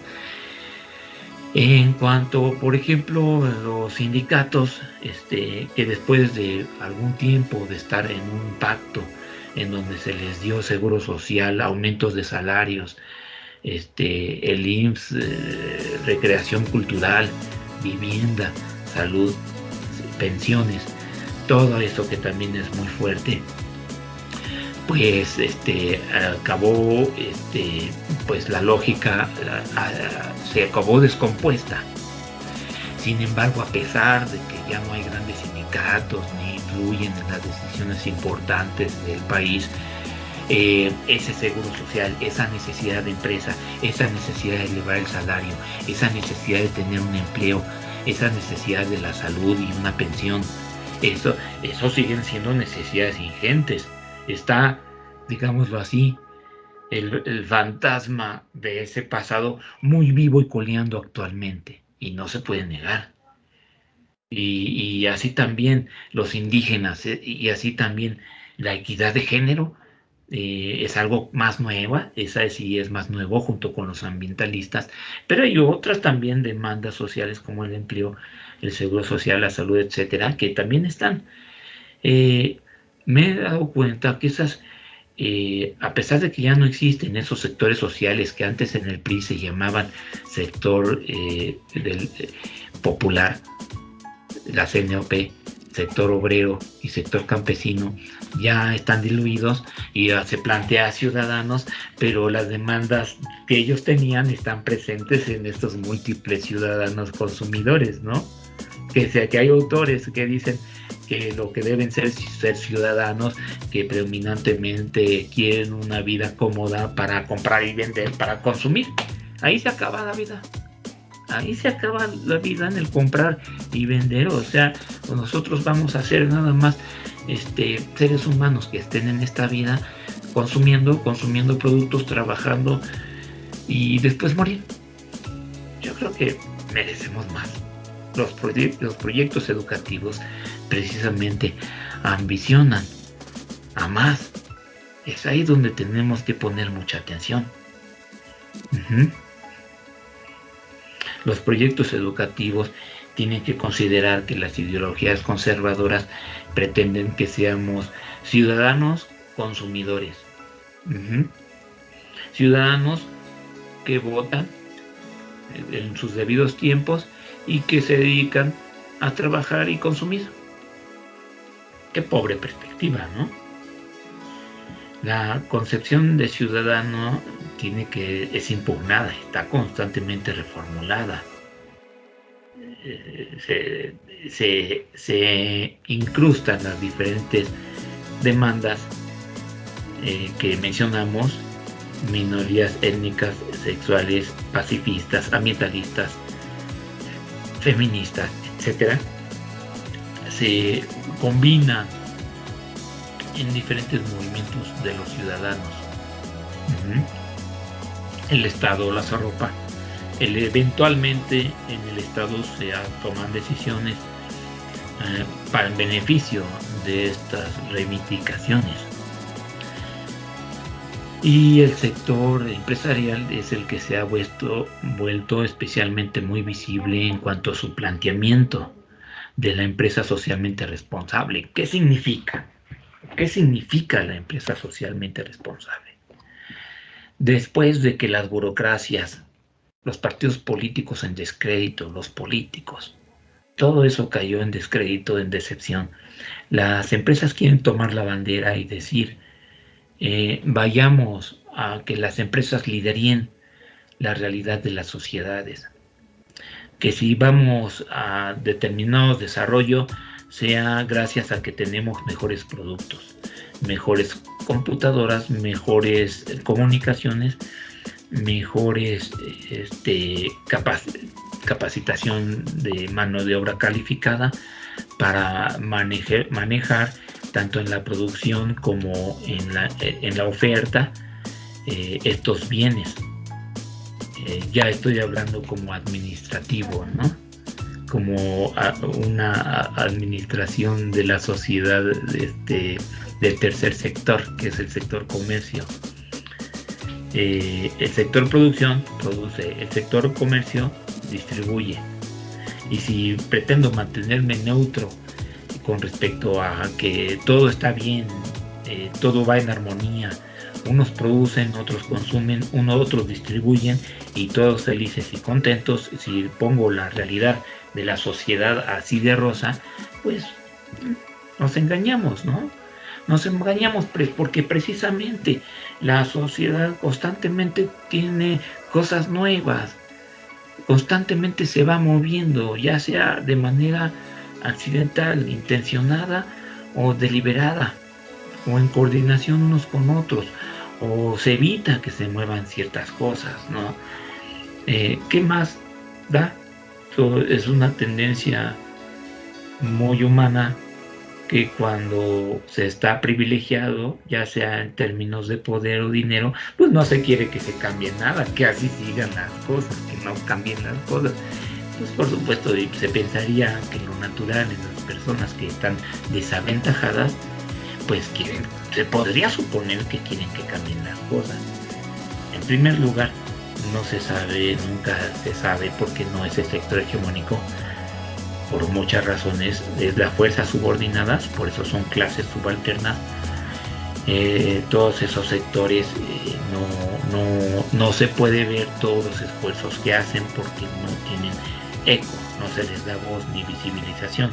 En cuanto, por ejemplo, los sindicatos, que después de algún tiempo de estar en un pacto en donde se les dio seguro social, aumentos de salarios, el IMSS, recreación cultural, vivienda, salud, pensiones, todo eso que también es muy fuerte, pues acabó, pues la lógica se acabó descompuesta. Sin embargo, a pesar de que ya no hay grandes sindicatos ni influyen en las decisiones importantes del país, ese seguro social, esa necesidad de empresa, esa necesidad de elevar el salario, esa necesidad de tener un empleo, esa necesidad de la salud y una pensión, eso siguen siendo necesidades ingentes. Está, digámoslo así, el fantasma de ese pasado muy vivo y coleando actualmente, y no se puede negar. Y así también los indígenas, y así también la equidad de género, es algo más nueva, esa sí es más nuevo junto con los ambientalistas, pero hay otras también demandas sociales como el empleo, el seguro social, la salud, etcétera, que también están. Me he dado cuenta que esas, a pesar de que ya no existen esos sectores sociales que antes en el PRI se llamaban sector popular, la CNOP, sector obrero y sector campesino, ya están diluidos, y ya se plantea a ciudadanos, pero las demandas que ellos tenían están presentes en estos múltiples ciudadanos consumidores, ¿no? Que hay autores que dicen que lo que deben ser ciudadanos que predominantemente quieren una vida cómoda para comprar y vender, para consumir. Ahí se acaba la vida. Ahí se acaba la vida, en el comprar y vender. O sea, nosotros vamos a ser nada más seres humanos que estén en esta vida consumiendo productos, trabajando y después morir. Yo creo que merecemos más. Los proyectos educativos precisamente ambicionan a más. Es ahí donde tenemos que poner mucha atención. Los proyectos educativos tienen que considerar que las ideologías conservadoras pretenden que seamos ciudadanos consumidores. Ciudadanos que votan en sus debidos tiempos y que se dedican a trabajar y consumir. Qué pobre perspectiva, ¿no? La concepción de ciudadano es impugnada, está constantemente reformulada. Se incrustan las diferentes demandas que mencionamos: minorías étnicas, sexuales, pacifistas, ambientalistas, feministas, etcétera. Se combina en diferentes movimientos de los ciudadanos. El Estado las arropa. Eventualmente en el Estado se toman decisiones para el beneficio de estas reivindicaciones. Y el sector empresarial es el que se ha vuelto especialmente muy visible en cuanto a su planteamiento de la empresa socialmente responsable. ¿Qué significa? ¿Qué significa la empresa socialmente responsable? Después de que las burocracias, los partidos políticos en descrédito, los políticos, todo eso cayó en descrédito, en decepción, las empresas quieren tomar la bandera y decir, vayamos a que las empresas liderien la realidad de las sociedades, que si vamos a determinado desarrollo sea gracias a que tenemos mejores productos, mejores computadoras, mejores comunicaciones, mejores capacitación de mano de obra calificada para manejar tanto en la producción como en la oferta estos bienes. Ya estoy hablando como administrativo, ¿no? Como una administración de la sociedad del tercer sector, que es el sector comercio. El sector producción produce, el sector comercio distribuye. Y si pretendo mantenerme neutro con respecto a que todo está bien, todo va en armonía, unos producen, otros consumen, otros distribuyen y todos felices y contentos, si pongo la realidad de la sociedad así de rosa, pues nos engañamos, ¿no? Nos engañamos porque precisamente la sociedad constantemente tiene cosas nuevas, constantemente se va moviendo, ya sea de manera accidental, intencionada o deliberada, o en coordinación unos con otros, o se evita que se muevan ciertas cosas, ¿no? ¿Qué más da? Es una tendencia muy humana que cuando se está privilegiado, ya sea en términos de poder o dinero, pues no se quiere que se cambie nada, que así sigan las cosas, que no cambien las cosas. Pues por supuesto se pensaría que lo natural en las personas que están desaventajadas, pues se podría suponer que quieren que cambien las cosas. En primer lugar, no se sabe, nunca se sabe, porque no es el sector hegemónico, por muchas razones, es la fuerza subordinadas, por eso son clases subalternas. Todos esos sectores no se puede ver todos los esfuerzos que hacen porque no tienen eco, no se les da voz ni visibilización.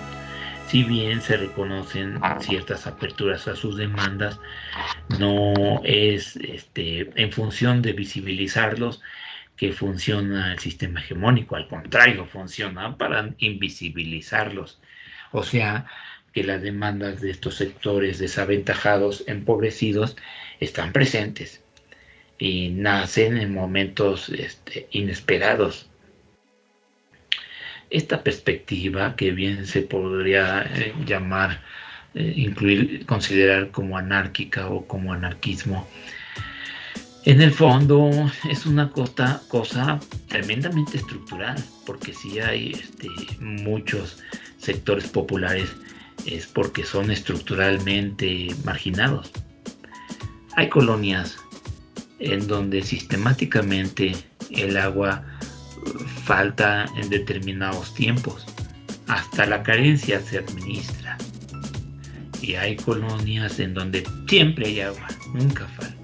Si bien se reconocen ciertas aperturas a sus demandas, no es en función de visibilizarlos que funciona el sistema hegemónico, al contrario, funciona para invisibilizarlos. O sea, que las demandas de estos sectores desaventajados, empobrecidos, están presentes y nacen en momentos inesperados. Esta perspectiva, que bien se podría llamar, considerar como anárquica o como anarquismo, en el fondo es una cosa tremendamente estructural, porque si hay muchos sectores populares es porque son estructuralmente marginados. Hay colonias en donde sistemáticamente el agua falta en determinados tiempos, hasta la carencia se administra. Y hay colonias en donde siempre hay agua, nunca falta.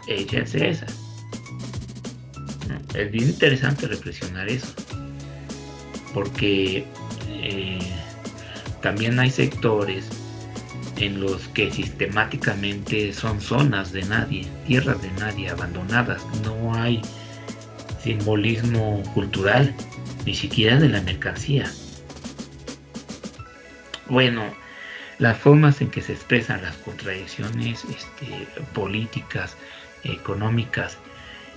Échense esa. Es bien interesante reflexionar eso, porque también hay sectores en los que sistemáticamente son zonas de nadie, tierras de nadie, abandonadas. No hay simbolismo cultural, ni siquiera de la mercancía. Bueno, las formas en que se expresan las contradicciones políticas, económicas,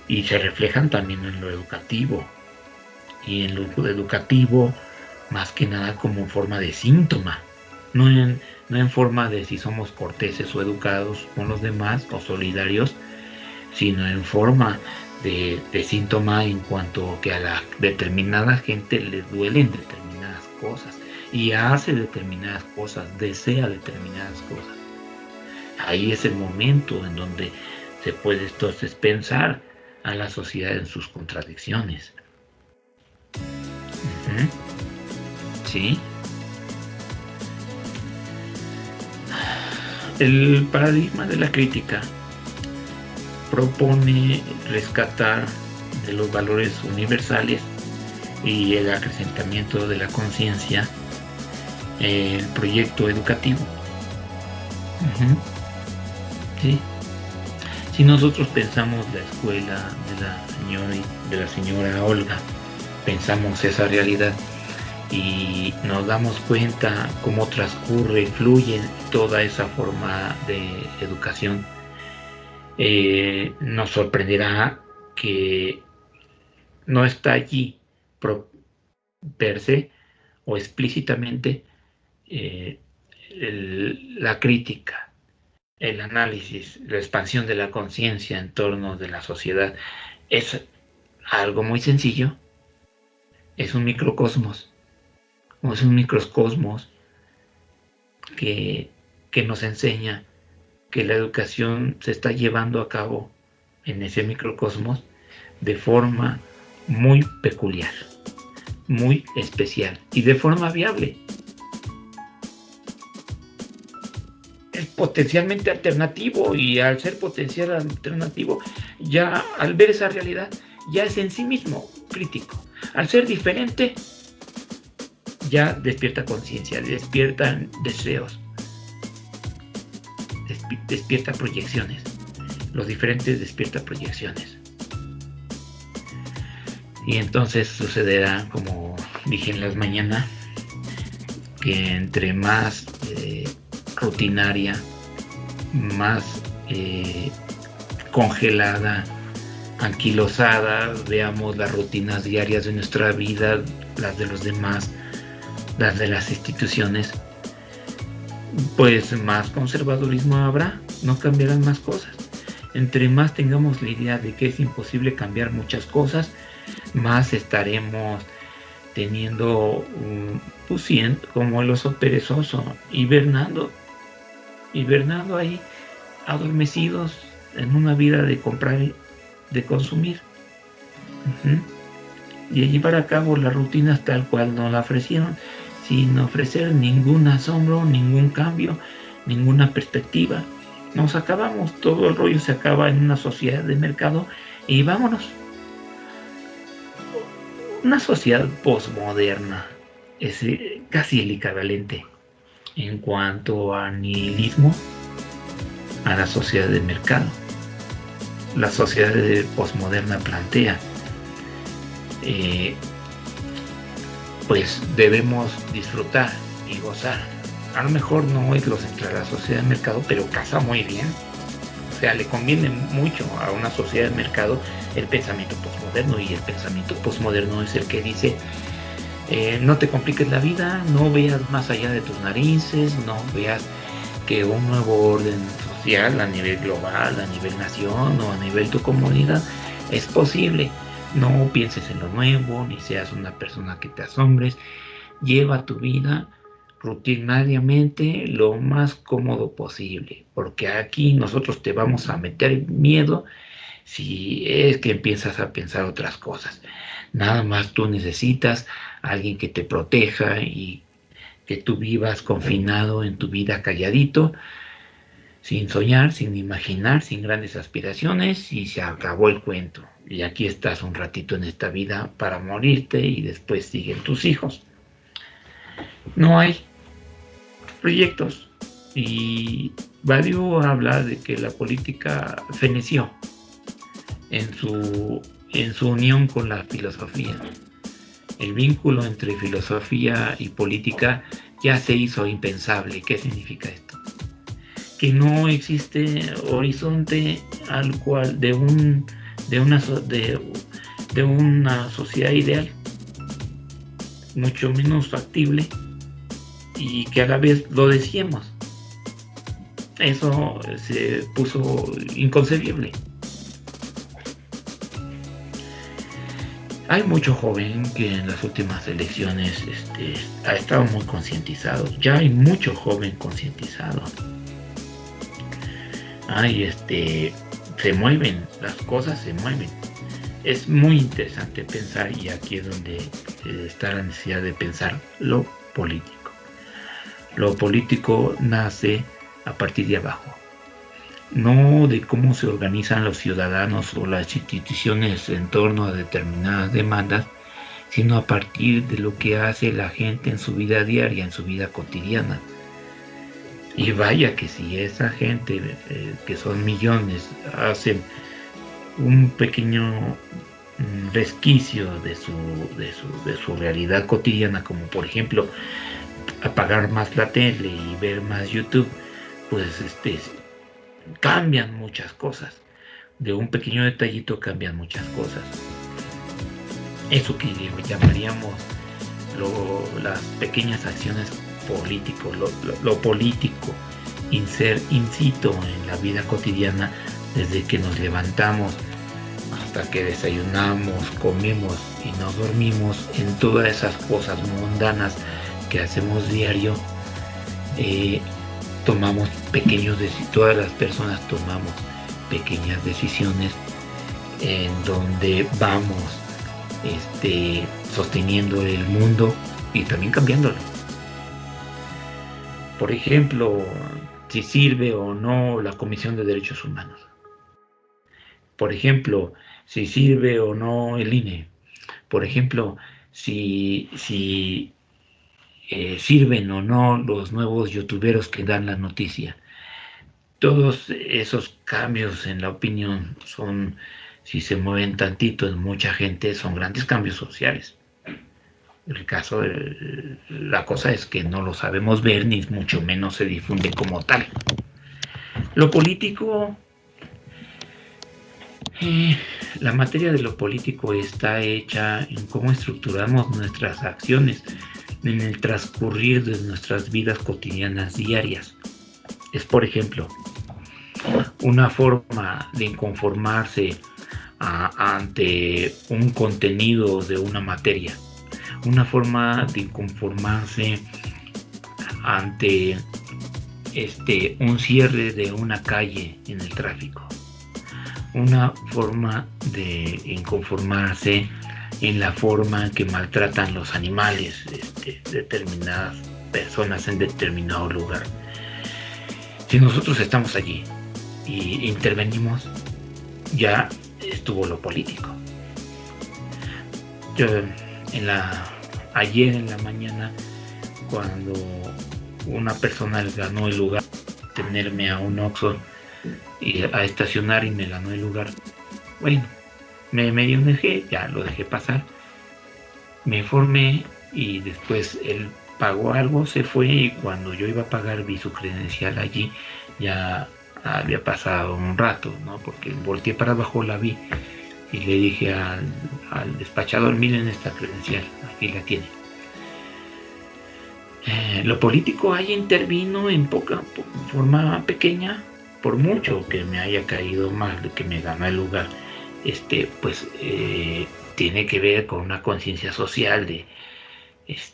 y se reflejan también en lo educativo. Y en lo educativo, más que nada como forma de síntoma, no en forma de si somos corteses o educados con los demás o solidarios, sino en forma de síntoma en cuanto que a la determinada gente le duelen determinadas cosas y hace determinadas cosas, desea determinadas cosas. Ahí es el momento en donde se puede entonces pensar a la sociedad en sus contradicciones. ¿Sí? El paradigma de la crítica propone rescatar de los valores universales y el acrecentamiento de la conciencia el proyecto educativo. ¿Sí? Si nosotros pensamos la escuela de la señora Olga, pensamos esa realidad y nos damos cuenta cómo transcurre, fluye toda esa forma de educación, nos sorprenderá que no está allí per se o explícitamente la crítica, el análisis, la expansión de la conciencia en torno de la sociedad. Es algo muy sencillo, es un microcosmos, o es un microcosmos que nos enseña que la educación se está llevando a cabo en ese microcosmos de forma muy peculiar, muy especial y de forma viable. Es potencialmente alternativo, y al ser potencial alternativo, ya al ver esa realidad, ya es en sí mismo crítico. Al ser diferente, ya despierta conciencia, despierta deseos, despierta proyecciones. Los diferentes despierta proyecciones. Y entonces sucederá, como dije en las mañanas, que entre más rutinaria, más congelada, anquilosada veamos las rutinas diarias de nuestra vida, las de los demás, las de las instituciones, pues más conservadurismo habrá, no cambiarán más cosas. Entre más tengamos la idea de que es imposible cambiar muchas cosas, más estaremos teniendo pues, como el oso perezoso, hibernando ahí, adormecidos en una vida de comprar y de consumir, y llevar a cabo las rutinas tal cual nos la ofrecieron, sin ofrecer ningún asombro, ningún cambio, ninguna perspectiva. Nos acabamos, todo el rollo se acaba en una sociedad de mercado y vámonos. Una sociedad posmoderna es casi el equivalente en cuanto a nihilismo a la sociedad de mercado. La sociedad posmoderna plantea pues debemos disfrutar y gozar. A lo mejor no es lo central a la sociedad de mercado, pero casa muy bien. O sea, le conviene mucho a una sociedad de mercado el pensamiento posmoderno, y el pensamiento posmoderno es el que dice no te compliques la vida, no veas más allá de tus narices, no veas que un nuevo orden social a nivel global, a nivel nación o a nivel tu comunidad es posible. No pienses en lo nuevo, ni seas una persona que te asombres. Lleva tu vida rutinariamente lo más cómodo posible, porque aquí nosotros te vamos a meter miedo si es que empiezas a pensar otras cosas. Nada más tú necesitas a alguien que te proteja y que tú vivas confinado en tu vida calladito, sin soñar, sin imaginar, sin grandes aspiraciones, y se acabó el cuento. Y aquí estás un ratito en esta vida para morirte y después siguen tus hijos. No hay proyectos. Y Badiou habla de que la política feneció en su unión con la filosofía. El vínculo entre filosofía y política ya se hizo impensable. ¿Qué significa esto? Que no existe horizonte al cual de una sociedad ideal, mucho menos factible, y que a la vez lo decíamos. Eso se puso inconcebible. Hay mucho joven que en las últimas elecciones ha estado muy concientizado. Ya hay mucho joven concientizado. Se mueven, las cosas se mueven. Es muy interesante pensar, y aquí es donde está la necesidad de pensar lo político. Lo político nace a partir de abajo, no de cómo se organizan los ciudadanos o las instituciones en torno a determinadas demandas, sino a partir de lo que hace la gente en su vida diaria, en su vida cotidiana. Y vaya que si esa gente, que son millones, hacen un pequeño resquicio de su realidad cotidiana, como por ejemplo apagar más la tele y ver más YouTube, pues cambian muchas cosas. De un pequeño detallito cambian muchas cosas. Eso que llamaríamos las pequeñas acciones políticos, lo político, incito en la vida cotidiana, desde que nos levantamos hasta que desayunamos, comemos y nos dormimos, en todas esas cosas mundanas que hacemos diario, tomamos todas las personas tomamos pequeñas decisiones en donde vamos sosteniendo el mundo y también cambiándolo. Por ejemplo, si sirve o no la Comisión de Derechos Humanos. Por ejemplo, si sirve o no el INE. Por ejemplo, si sirven o no los nuevos youtuberos que dan la noticia. Todos esos cambios en la opinión son, si se mueven tantito en mucha gente, son grandes cambios sociales. La cosa es que no lo sabemos ver, ni mucho menos se difunde como tal. Lo político, la materia de lo político está hecha en cómo estructuramos nuestras acciones en el transcurrir de nuestras vidas cotidianas diarias. Es, por ejemplo, una forma de inconformarse ante un contenido de una materia, una forma de inconformarse ante un cierre de una calle en el tráfico, una forma de inconformarse en la forma en que maltratan los animales determinadas personas en determinado lugar. Si nosotros estamos allí y intervenimos, ya estuvo lo político. Yo ayer en la mañana, cuando una persona ganó el lugar, tenerme a un Oxxo y a estacionar, y me ganó el lugar, bueno, me medio enojé, ya lo dejé pasar, me formé y después él pagó algo, se fue, y cuando yo iba a pagar vi su credencial allí. Ya había pasado un rato, ¿no? Porque volteé para abajo, la vi y le dije al despachador: miren esta credencial, aquí la tiene. Lo político ahí intervino en forma pequeña, por mucho que me haya caído mal, que me ganó el lugar, tiene que ver con una conciencia social de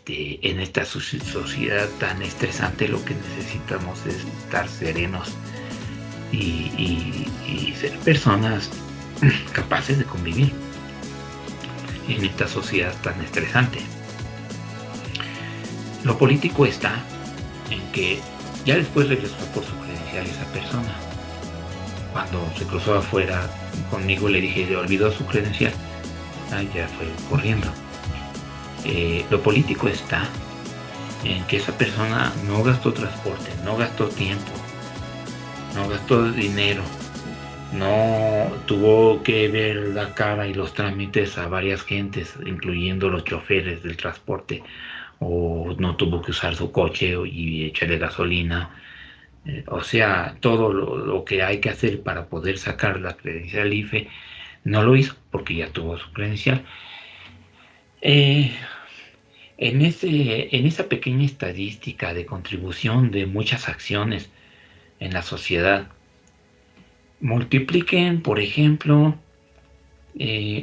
en esta sociedad tan estresante. Lo que necesitamos es estar serenos y ser personas capaces de convivir en esta sociedad tan estresante. Lo político está en que ya después regresó por su credencial esa persona. Cuando se cruzó afuera conmigo, le dije: ¿le olvidó su credencial? Ya fue corriendo. Lo político está en que esa persona no gastó transporte, no gastó tiempo, no gastó dinero, no tuvo que ver la cara y los trámites a varias gentes, incluyendo los choferes del transporte, o no tuvo que usar su coche y echarle gasolina. O sea, todo lo que hay que hacer para poder sacar la credencial IFE, no lo hizo porque ya tuvo su credencial. En esa pequeña estadística de contribución de muchas acciones en la sociedad, multipliquen, por ejemplo,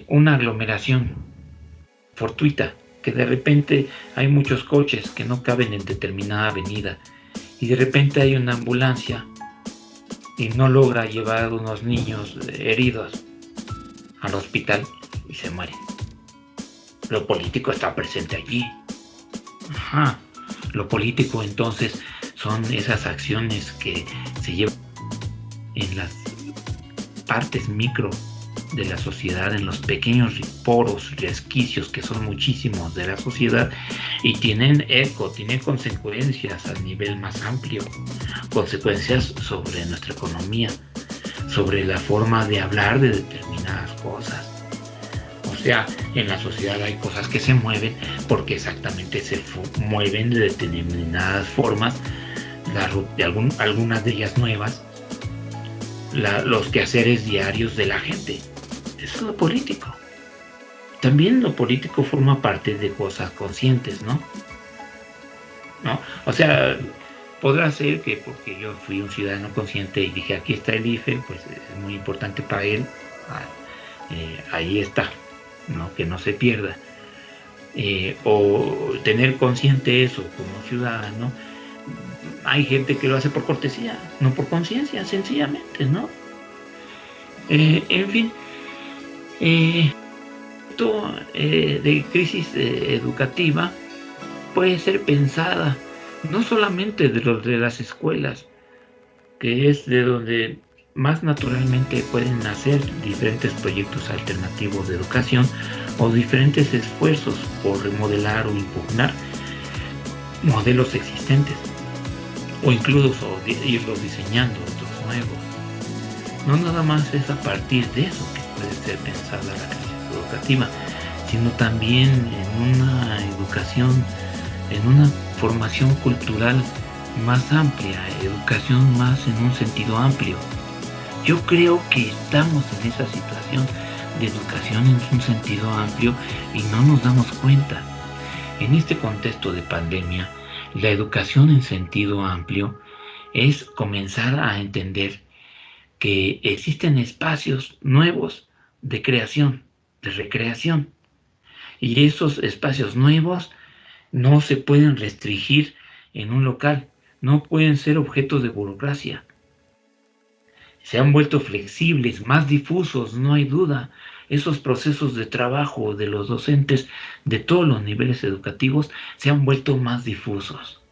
una aglomeración fortuita, que de repente hay muchos coches que no caben en determinada avenida y de repente hay una ambulancia y no logra llevar a unos niños heridos al hospital y se mueren. Lo político está presente allí. Ajá. Lo político entonces son esas acciones que se llevan en las partes micro de la sociedad, en los pequeños poros, resquicios que son muchísimos de la sociedad y tienen eco, tienen consecuencias a nivel más amplio, consecuencias sobre nuestra economía, sobre la forma de hablar de determinadas cosas. O sea, en la sociedad hay cosas que se mueven porque exactamente se mueven de determinadas formas, algunas de ellas nuevas, los quehaceres diarios de la gente. Eso es lo político. También lo político forma parte de cosas conscientes, ¿no? O sea, podrá ser que porque yo fui un ciudadano consciente y dije aquí está el IFE, pues es muy importante para él, ahí está, ¿no? Que no se pierda. O tener consciente eso como ciudadano. Hay gente que lo hace por cortesía, no por conciencia, sencillamente, ¿no? En fin, esto de crisis educativa puede ser pensada no solamente de las escuelas, que es de donde más naturalmente pueden nacer diferentes proyectos alternativos de educación o diferentes esfuerzos por remodelar o impugnar modelos existentes o incluso irlos diseñando otros nuevos. No nada más es a partir de eso que puede ser pensada la crisis educativa, sino también en una educación, en una formación cultural más amplia, educación más en un sentido amplio. Yo creo que estamos en esa situación de educación en un sentido amplio y no nos damos cuenta. En este contexto de pandemia, la educación en sentido amplio es comenzar a entender que existen espacios nuevos de creación, de recreación. Y esos espacios nuevos no se pueden restringir en un local, no pueden ser objeto de burocracia. Se han vuelto flexibles, más difusos, no hay duda. Esos procesos de trabajo de los docentes de todos los niveles educativos se han vuelto más difusos.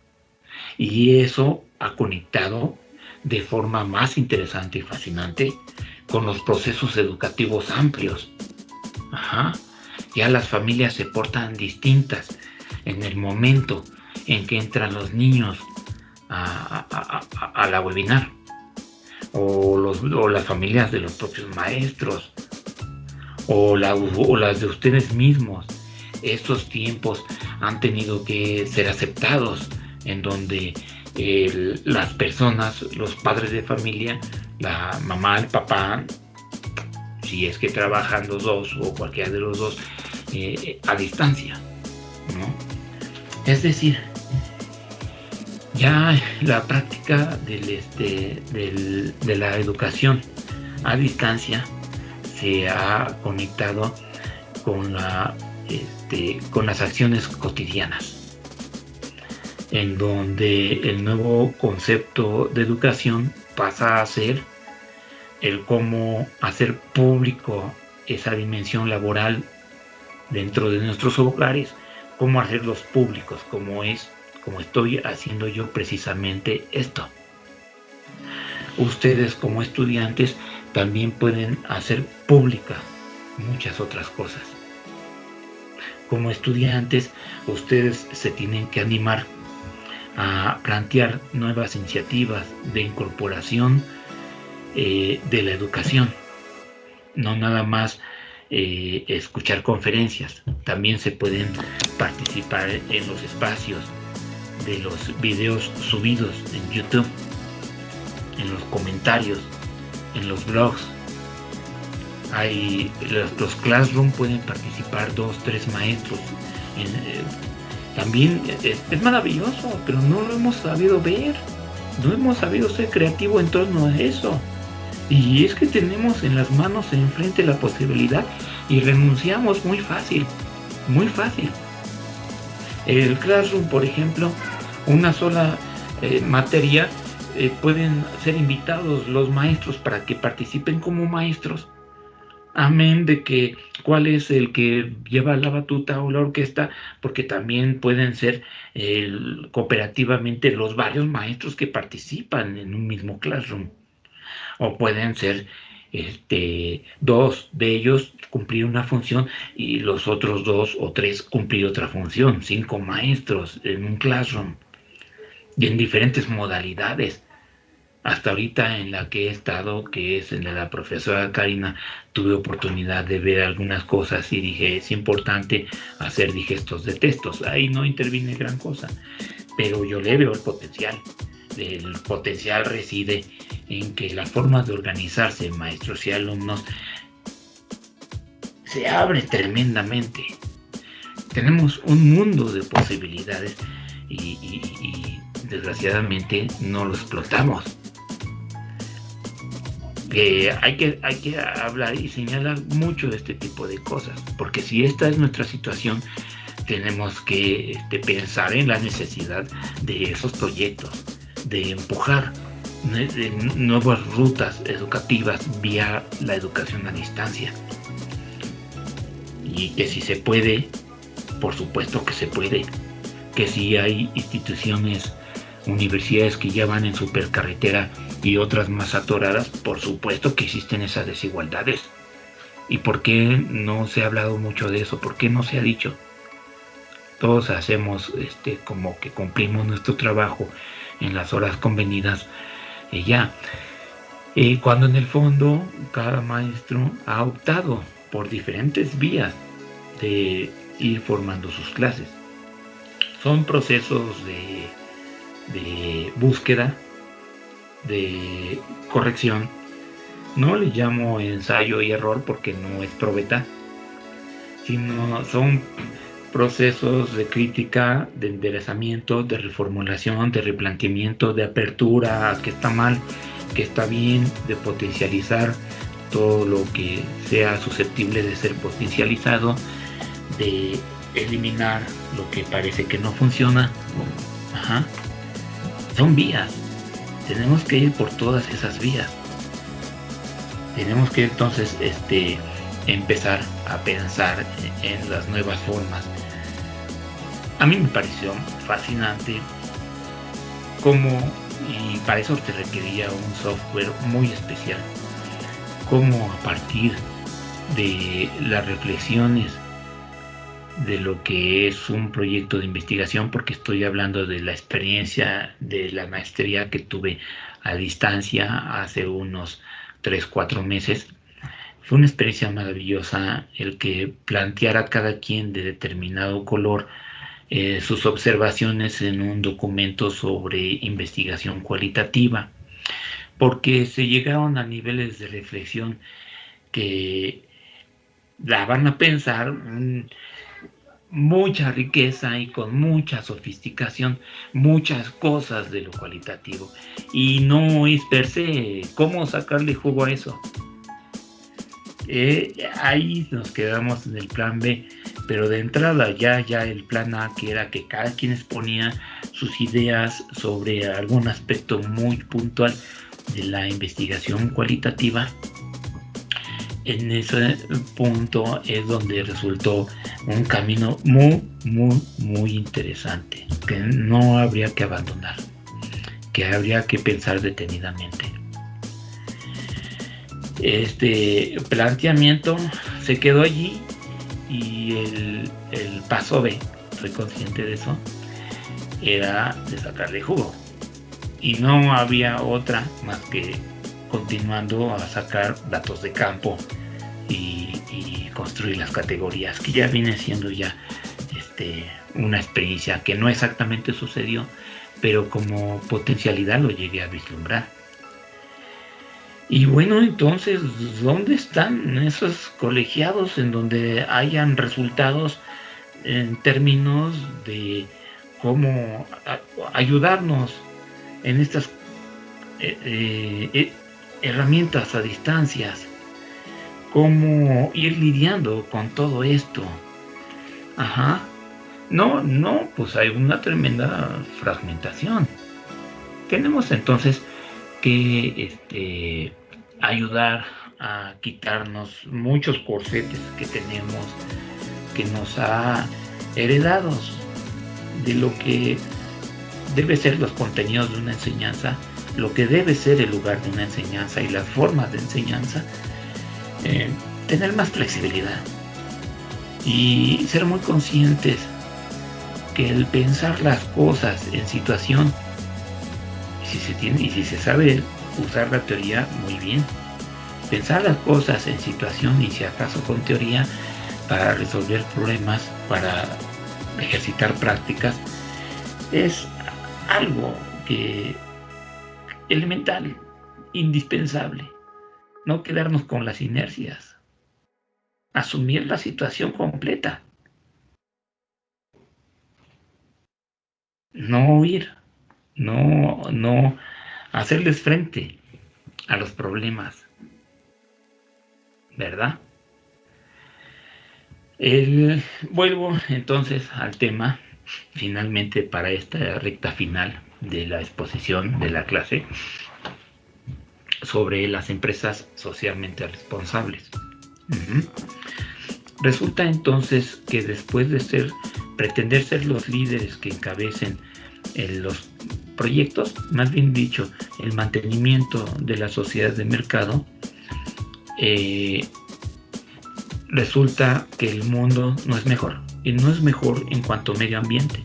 Y eso ha conectado de forma más interesante y fascinante con los procesos educativos amplios. Ya las familias se portan distintas en el momento en que entran los niños a la webinar, o las familias de los propios maestros, o las de ustedes mismos. Estos tiempos han tenido que ser aceptados, en donde las personas, los padres de familia, la mamá, el papá, si es que trabajan los dos o cualquiera de los dos, a distancia, ¿no? Es decir, ya la práctica de la educación a distancia se ha conectado con las acciones cotidianas, en donde el nuevo concepto de educación pasa a ser el cómo hacer público esa dimensión laboral dentro de nuestros hogares, cómo hacerlos públicos, como estoy haciendo yo precisamente esto. Ustedes como estudiantes también pueden hacer pública muchas otras cosas. Como estudiantes, ustedes se tienen que animar a plantear nuevas iniciativas de incorporación de la educación. No nada más escuchar conferencias, también se pueden participar en los espacios de los videos subidos en YouTube, en los comentarios, en los blogs. Los Classroom pueden participar 2, 3 maestros. También es maravilloso, pero no lo hemos sabido ver, no hemos sabido ser creativos en torno a eso. Y es que tenemos en las manos enfrente la posibilidad y renunciamos muy fácil. Muy fácil. El Classroom, por ejemplo, una sola materia, pueden ser invitados los maestros para que participen como maestros. Amén de que cuál es el que lleva la batuta o la orquesta, porque también pueden ser cooperativamente los varios maestros que participan en un mismo Classroom. O pueden ser dos de ellos cumplir una función y los otros 2 o 3 cumplir otra función. 5 maestros en un Classroom y en diferentes modalidades. Hasta ahorita en la que he estado, que es en la profesora Karina, tuve oportunidad de ver algunas cosas y dije, es importante hacer digestos de textos. Ahí no interviene gran cosa, pero yo le veo el potencial. El potencial reside en que la forma de organizarse maestros y alumnos se abre tremendamente. Tenemos un mundo de posibilidades y desgraciadamente no lo explotamos. Hay que hablar y señalar mucho de este tipo de cosas, porque si esta es nuestra situación, tenemos que pensar en la necesidad de esos proyectos, de empujar de nuevas rutas educativas vía la educación a distancia. Y que si se puede, por supuesto que se puede, que si hay instituciones, universidades que ya van en supercarretera y otras más atoradas, por supuesto que existen esas desigualdades. ¿Y por qué no se ha hablado mucho de eso? ¿Por qué no se ha dicho? Todos hacemos como que cumplimos nuestro trabajo en las horas convenidas ya. Cuando en el fondo cada maestro ha optado por diferentes vías de ir formando sus clases. Son procesos de búsqueda, de corrección. No le llamo ensayo y error porque no es probeta, sino son procesos de crítica, de enderezamiento, de reformulación, de replanteamiento, de apertura a que está mal, que está bien, de potencializar todo lo que sea susceptible de ser potencializado, de eliminar lo que parece que no funciona. Son vías. Tenemos que ir por todas esas vías. Tenemos que entonces empezar a pensar en las nuevas formas. A mí me pareció fascinante cómo, y para eso te requería un software muy especial, cómo a partir de las reflexiones de lo que es un proyecto de investigación, porque estoy hablando de la experiencia de la maestría que tuve a distancia hace unos 3-4 meses. Fue una experiencia maravillosa el que planteara cada quien de determinado color sus observaciones en un documento sobre investigación cualitativa, porque se llegaron a niveles de reflexión que daban a pensar mucha riqueza y con mucha sofisticación, muchas cosas de lo cualitativo. Y no es per se cómo sacarle jugo a eso. Ahí nos quedamos en el plan B, pero de entrada ya el plan A, que era que cada quien exponía sus ideas sobre algún aspecto muy puntual de la investigación cualitativa. En ese punto es donde resultó un camino muy interesante, que no habría que abandonar, que habría que pensar detenidamente. Este planteamiento se quedó allí y el paso B, soy consciente de eso, era de sacarle jugo. Y no había otra más que continuando a sacar datos de campo y construir las categorías, que ya viene siendo ya una experiencia que no exactamente sucedió, pero como potencialidad lo llegué a vislumbrar. Y bueno, entonces, ¿dónde están esos colegiados en donde hayan resultados en términos de cómo ayudarnos en estas herramientas a distancias? ¿Cómo ir lidiando con todo esto? Ajá. No, pues hay una tremenda fragmentación. Tenemos entonces que ayudar a quitarnos muchos corsetes que tenemos, que nos ha heredados de lo que debe ser los contenidos de una enseñanza, lo que debe ser el lugar de una enseñanza y las formas de enseñanza, tener más flexibilidad y ser muy conscientes que el pensar las cosas en situación, y si se sabe usar la teoría, muy bien. Pensar las cosas en situación y si acaso con teoría para resolver problemas, para ejercitar prácticas, es algo que elemental, indispensable. No quedarnos con las inercias, asumir la situación completa, no huir, no hacerles frente a los problemas, ¿verdad? Vuelvo entonces al tema, finalmente para esta recta final de la exposición de la clase, sobre las empresas socialmente responsables. Resulta entonces que después de pretender ser los líderes que encabecen los proyectos, más bien dicho, el mantenimiento de la sociedad de mercado, resulta que el mundo no es mejor. Y no es mejor en cuanto a medio ambiente,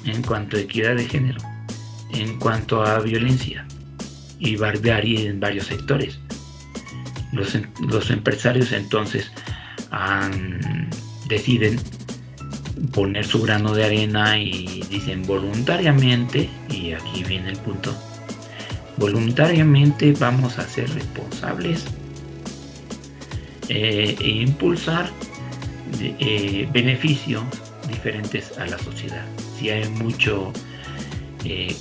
en cuanto a equidad de género, en cuanto a violencia y barbarie en varios sectores. Los empresarios entonces deciden poner su grano de arena y dicen voluntariamente, y aquí viene el punto, voluntariamente vamos a ser responsables e impulsar beneficios diferentes a la sociedad. Si hay mucho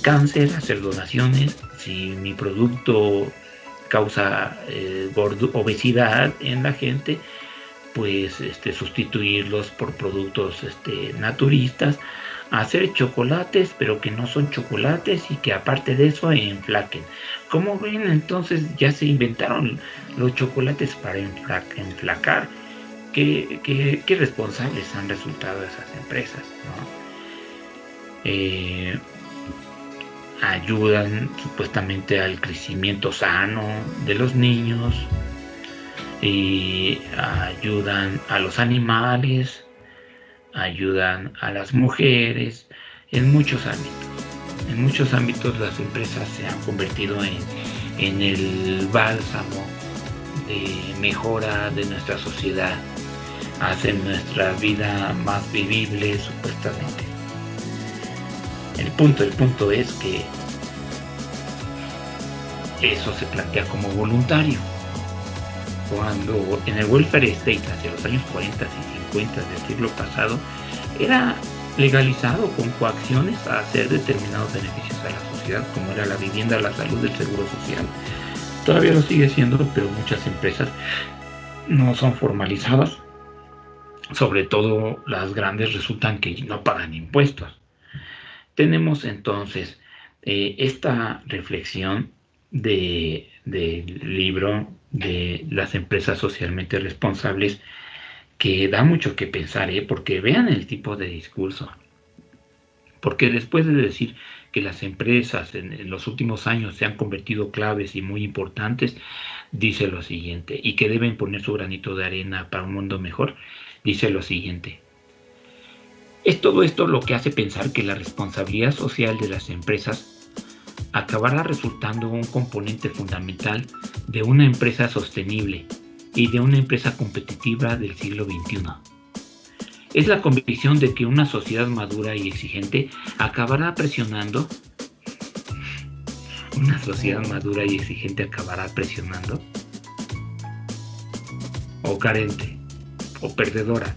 cáncer, hacer donaciones. Si mi producto causa obesidad en la gente, pues sustituirlos por productos naturistas, hacer chocolates, pero que no son chocolates y que aparte de eso enflaquen. Como ven, entonces ya se inventaron los chocolates para enflacar. ¿Qué responsables han resultado esas empresas, ¿no? Ayudan supuestamente al crecimiento sano de los niños y ayudan a los animales, ayudan a las mujeres en muchos ámbitos. En muchos ámbitos las empresas se han convertido en el bálsamo de mejora de nuestra sociedad, hacen nuestra vida más vivible supuestamente. El punto es que eso se plantea como voluntario. Cuando en el welfare state hacia los años 40 y 50 del siglo pasado era legalizado con coacciones a hacer determinados beneficios a la sociedad, como era la vivienda, la salud, el seguro social. Todavía lo sigue siendo, pero muchas empresas no son formalizadas. Sobre todo las grandes resultan que no pagan impuestos. Tenemos entonces esta reflexión del libro de las empresas socialmente responsables, que da mucho que pensar, porque vean el tipo de discurso. Porque después de decir que las empresas en los últimos años se han convertido claves y muy importantes, dice lo siguiente, y que deben poner su granito de arena para un mundo mejor, dice lo siguiente. Es todo esto lo que hace pensar que la responsabilidad social de las empresas acabará resultando un componente fundamental de una empresa sostenible y de una empresa competitiva del siglo XXI. Es la convicción de que una sociedad madura y exigente acabará presionando. Una sociedad madura y exigente acabará presionando, o carente, o perdedora.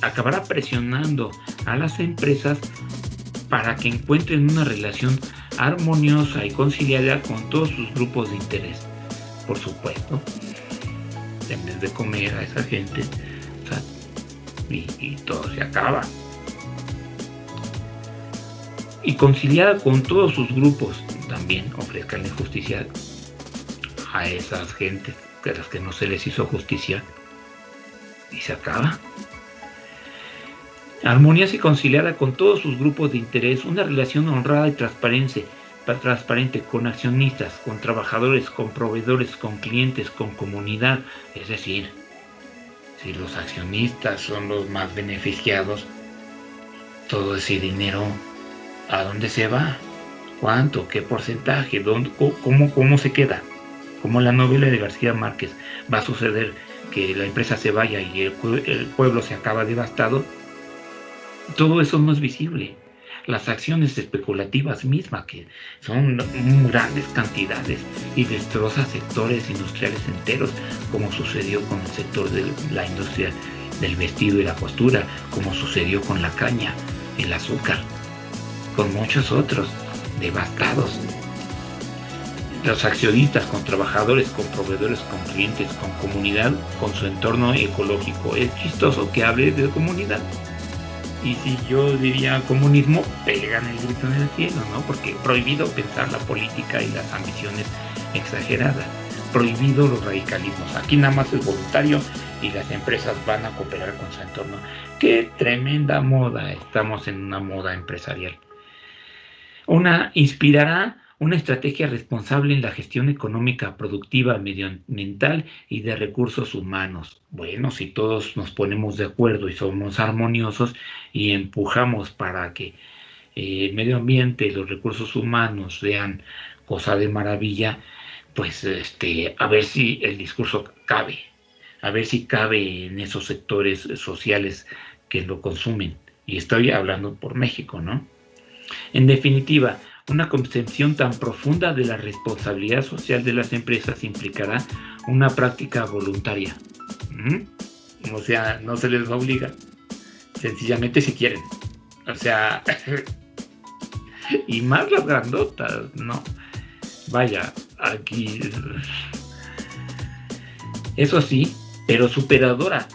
Acabará presionando a las empresas para que encuentren una relación armoniosa y conciliada con todos sus grupos de interés. Por supuesto, en vez de comer a esa gente, o sea, y todo se acaba. Y conciliada con todos sus grupos, también ofrezcanle justicia a esas gentes a las que no se les hizo justicia, y se acaba. Armoniosa y conciliada con todos sus grupos de interés, una relación honrada y transparente con accionistas, con trabajadores, con proveedores, con clientes, con comunidad. Es decir, si los accionistas son los más beneficiados, todo ese dinero, ¿a dónde se va? ¿Cuánto? ¿Qué porcentaje? ¿Cómo se queda? Como la novela de García Márquez, va a suceder que la empresa se vaya y el pueblo se acaba devastado. Todo eso no es visible. Las acciones especulativas mismas, que son grandes cantidades y destrozan sectores industriales enteros, como sucedió con el sector de la industria del vestido y la costura, como sucedió con la caña, el azúcar, con muchos otros devastados. Los accionistas, con trabajadores, con proveedores, con clientes, con comunidad, con su entorno ecológico. Es chistoso que hable de comunidad. Y si yo diría comunismo, pegan el grito en el cielo, ¿no? Porque prohibido pensar la política y las ambiciones exageradas. Prohibido los radicalismos. Aquí nada más es voluntario y las empresas van a cooperar con su entorno. ¡Qué tremenda moda! Estamos en una moda empresarial. Inspirará una estrategia responsable en la gestión económica, productiva, medioambiental y de recursos humanos. Bueno, si todos nos ponemos de acuerdo y somos armoniosos y empujamos para que el medio ambiente y los recursos humanos sean cosa de maravilla, pues a ver si el discurso cabe, a ver si cabe en esos sectores sociales que lo consumen. Y estoy hablando por México, ¿no? En definitiva, una concepción tan profunda de la responsabilidad social de las empresas implicará una práctica voluntaria. O sea, no se les va a obligar, sencillamente si quieren. O sea, y más las grandotas, ¿no? Vaya, aquí, eso sí, pero superadora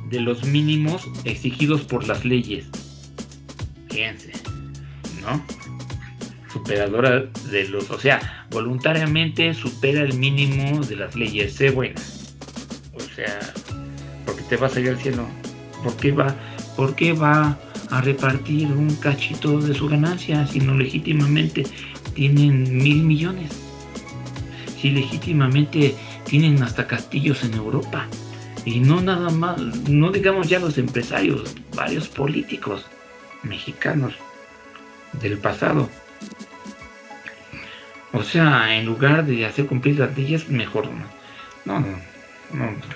de los mínimos exigidos por las leyes. Fíjense, ¿no? Superadora de los, o sea, voluntariamente supera el mínimo de las leyes. Sé buena. O sea, porque te vas a ir al cielo. ¿Por qué va a repartir un cachito de su ganancia si no legítimamente tienen 1,000 millones? Si legítimamente tienen hasta castillos en Europa. Y no nada más, no digamos ya los empresarios, varios políticos mexicanos del pasado. O sea, en lugar de hacer cumplir las leyes, mejor no,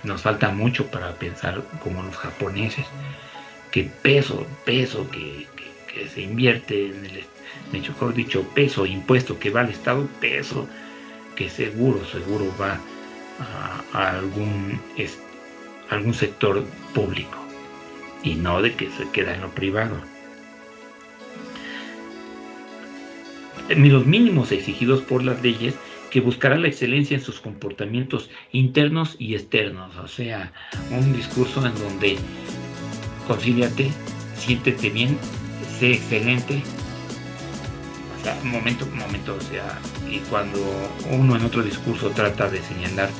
nos falta mucho para pensar como los japoneses, que peso que se invierte en mejor dicho, peso, impuesto que va al Estado, peso que seguro va a algún sector público, y no de que se queda en lo privado. Los mínimos exigidos por las leyes, que buscará la excelencia en sus comportamientos internos y externos. O sea, un discurso en donde concíliate, siéntete bien, sé excelente. O sea, momento, o sea, y cuando uno en otro discurso trata de señalar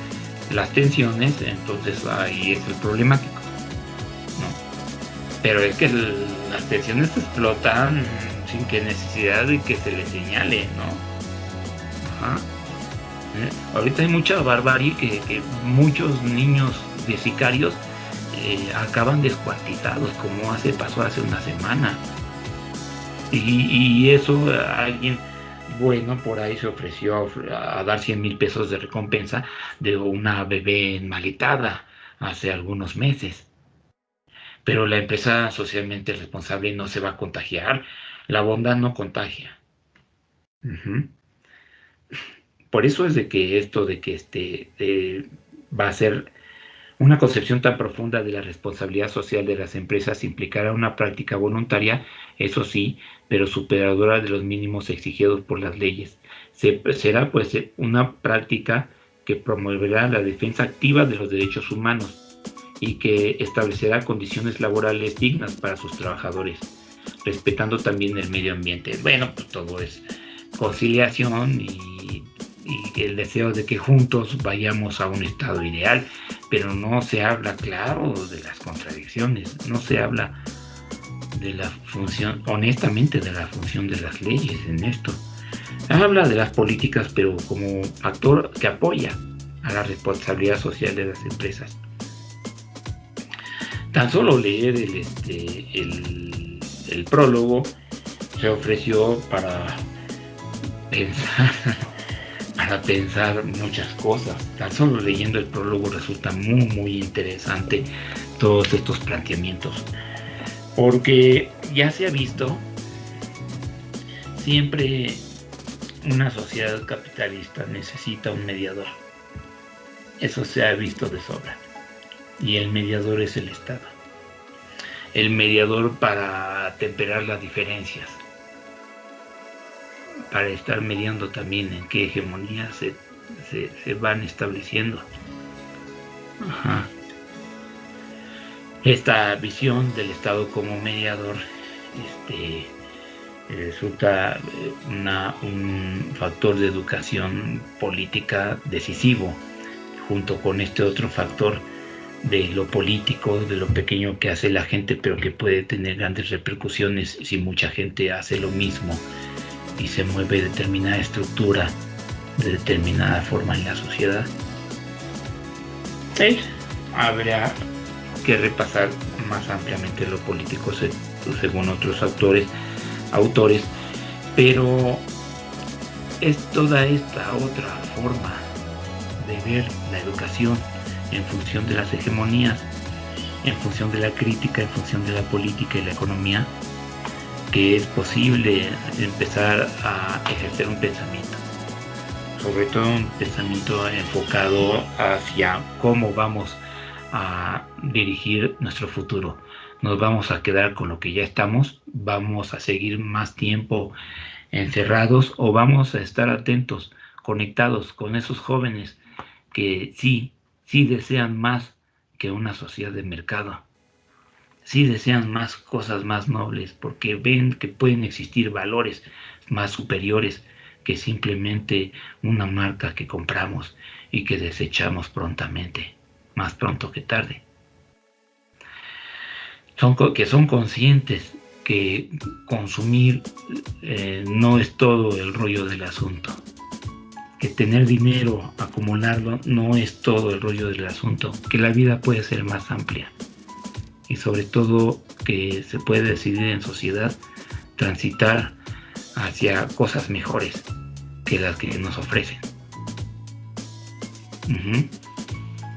las tensiones, entonces ahí es el problemático, ¿no? Pero es que las tensiones explotan sin que necesidad de que se les señale, ¿no? Ajá. Ahorita hay mucha barbarie que muchos niños de sicarios acaban descuartizados, como pasó hace una semana. Y eso, alguien bueno por ahí se ofreció a dar 100,000 pesos de recompensa de una bebé enmaletada hace algunos meses. Pero la empresa socialmente responsable no se va a contagiar. La bondad no contagia. Por eso es de que esto de que va a ser una concepción tan profunda de la responsabilidad social de las empresas, implicará una práctica voluntaria, eso sí, pero superadora de los mínimos exigidos por las leyes. Será pues una práctica que promoverá la defensa activa de los derechos humanos y que establecerá condiciones laborales dignas para sus trabajadores, respetando también el medio ambiente. Bueno, pues todo es conciliación y el deseo de que juntos vayamos a un estado ideal, pero no se habla, claro, de las contradicciones, no se habla de la función, honestamente, de la función de las leyes en esto. Habla de las políticas, pero como factor que apoya a la responsabilidad social de las empresas. Tan solo leer el prólogo se ofreció para pensar muchas cosas. Tan solo leyendo el prólogo resulta muy, muy interesante todos estos planteamientos. Porque ya se ha visto, siempre una sociedad capitalista necesita un mediador. Eso se ha visto de sobra. Y el mediador es el Estado. El mediador para temperar las diferencias. Para estar mediando también en qué hegemonías se van estableciendo. Ajá. Esta visión del Estado como mediador resulta un factor de educación política decisivo, junto con este otro factor de lo político, de lo pequeño que hace la gente, pero que puede tener grandes repercusiones si mucha gente hace lo mismo y se mueve determinada estructura de determinada forma en la sociedad. Habría que repasar más ampliamente lo político según otros autores, pero es toda esta otra forma de ver la educación en función de las hegemonías, en función de la crítica, en función de la política y la economía, que es posible empezar a ejercer un pensamiento, sobre todo un pensamiento enfocado hacia cómo vamos a dirigir nuestro futuro. Nos vamos a quedar con lo que ya estamos, vamos a seguir más tiempo encerrados o vamos a estar atentos, conectados con esos jóvenes que sí desean más que una sociedad de mercado. Sí desean más cosas más nobles porque ven que pueden existir valores más superiores que simplemente una marca que compramos y que desechamos prontamente, más pronto que tarde. Son conscientes que consumir no es todo el rollo del asunto, que tener dinero, acumularlo, no es todo el rollo del asunto, que la vida puede ser más amplia y sobre todo que se puede decidir en sociedad transitar hacia cosas mejores que las que nos ofrecen.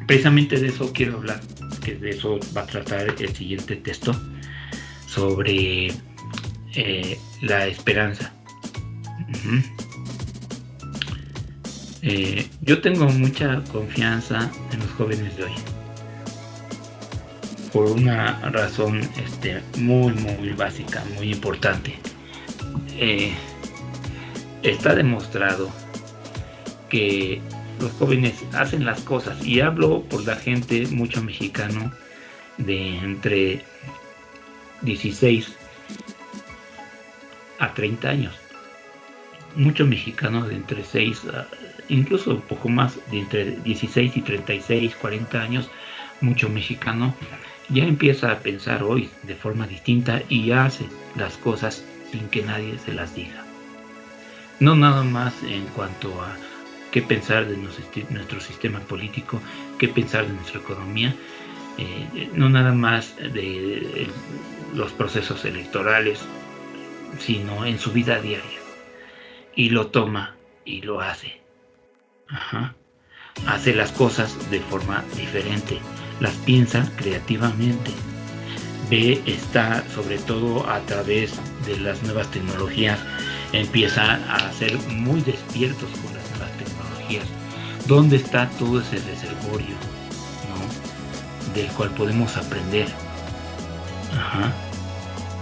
Precisamente de eso quiero hablar, que de eso va a tratar el siguiente texto, sobre la esperanza. Yo tengo mucha confianza en los jóvenes de hoy, por una razón muy, muy básica, muy importante. Está demostrado que los jóvenes hacen las cosas, y hablo por la gente, mucho mexicano de entre 16 a 30 años, muchos mexicanos de entre 6 a, incluso un poco más, de entre 16 y 36, 40 años, mucho mexicano ya empieza a pensar hoy de forma distinta y hace las cosas sin que nadie se las diga. No nada más en cuanto a qué pensar de nuestro sistema político, qué pensar de nuestra economía, no nada más de los procesos electorales, sino en su vida diaria. Y lo toma y lo hace. Hace las cosas de forma diferente, las piensa creativamente, está sobre todo a través de las nuevas tecnologías, empieza a ser muy despiertos con las nuevas tecnologías. ¿Dónde está todo ese reservorio, ¿no?, del cual podemos aprender?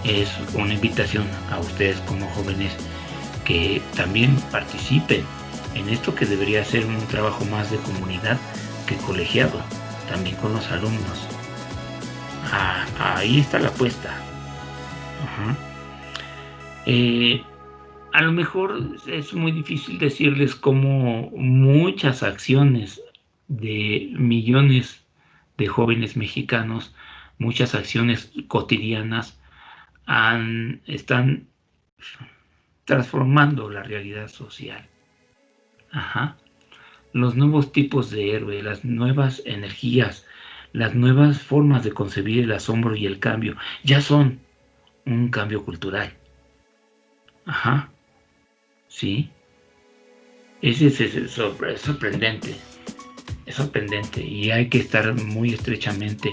Es una invitación a ustedes como jóvenes que también participen en esto que debería ser un trabajo más de comunidad que colegiado, también con los alumnos. Ahí está la apuesta. Ajá. A lo mejor es muy difícil decirles cómo muchas acciones de millones de jóvenes mexicanos, muchas acciones cotidianas están transformando la realidad social. Ajá. Los nuevos tipos de héroe, las nuevas energías, las nuevas formas de concebir el asombro y el cambio, ya son un cambio cultural. Ajá. Sí. Es sorprendente. Es sorprendente y hay que estar muy estrechamente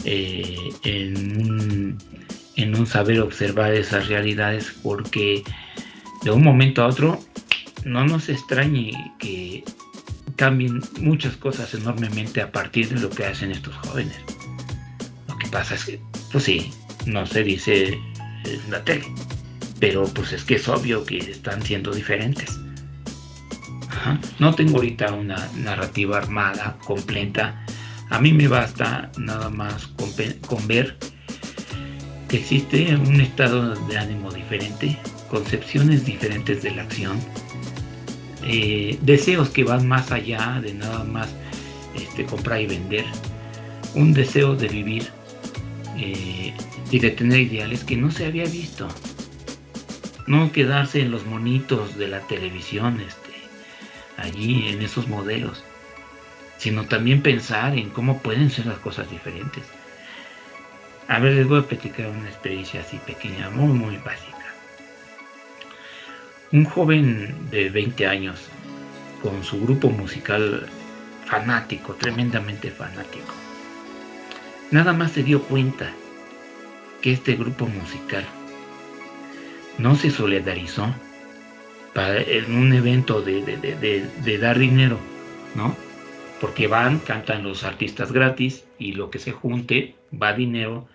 en un saber observar esas realidades, porque de un momento a otro no nos extrañe que cambien muchas cosas enormemente a partir de lo que hacen estos jóvenes. Lo que pasa es que, pues sí, no se dice en la tele, pero pues es que es obvio que están siendo diferentes. Ajá. No tengo ahorita una narrativa armada, completa. A mí me basta nada más con ver que existe un estado de ánimo diferente, concepciones diferentes de la acción, deseos que van más allá de nada más comprar y vender, un deseo de vivir y de tener ideales que no se había visto, no quedarse en los monitos de la televisión, allí en esos modelos, sino también pensar en cómo pueden ser las cosas diferentes. A ver, les voy a platicar una experiencia así pequeña, muy, muy básica. Un joven de 20 años, con su grupo musical fanático, tremendamente fanático, nada más se dio cuenta que este grupo musical no se solidarizó en un evento de dar dinero, ¿no? Porque cantan los artistas gratis y lo que se junte va dinero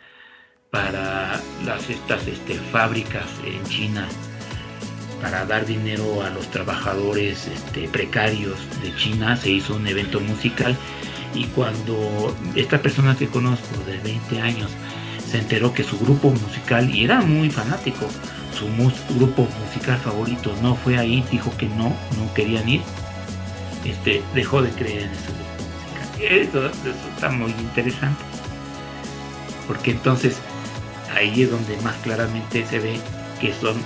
para estas fábricas en China, para dar dinero a los trabajadores precarios de China. Se hizo un evento musical y cuando esta persona que conozco de 20 años se enteró que su grupo musical, y era muy fanático, su grupo musical favorito no fue ahí, dijo que no querían ir, dejó de creer en ese grupo musical. Eso está muy interesante, porque entonces ahí es donde más claramente se ve que son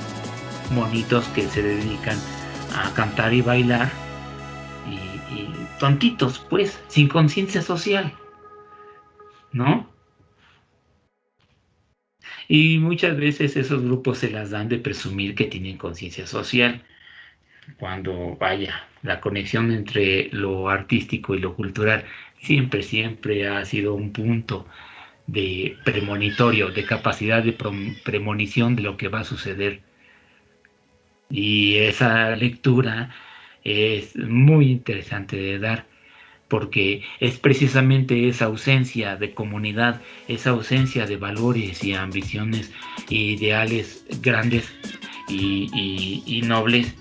monitos que se dedican a cantar y bailar y tontitos, pues, sin conciencia social, ¿no? Y muchas veces esos grupos se las dan de presumir que tienen conciencia social, cuando la conexión entre lo artístico y lo cultural siempre ha sido un punto de premonitorio, de capacidad de premonición de lo que va a suceder. Y esa lectura es muy interesante de dar, porque es precisamente esa ausencia de comunidad, esa ausencia de valores y ambiciones e ideales grandes y nobles,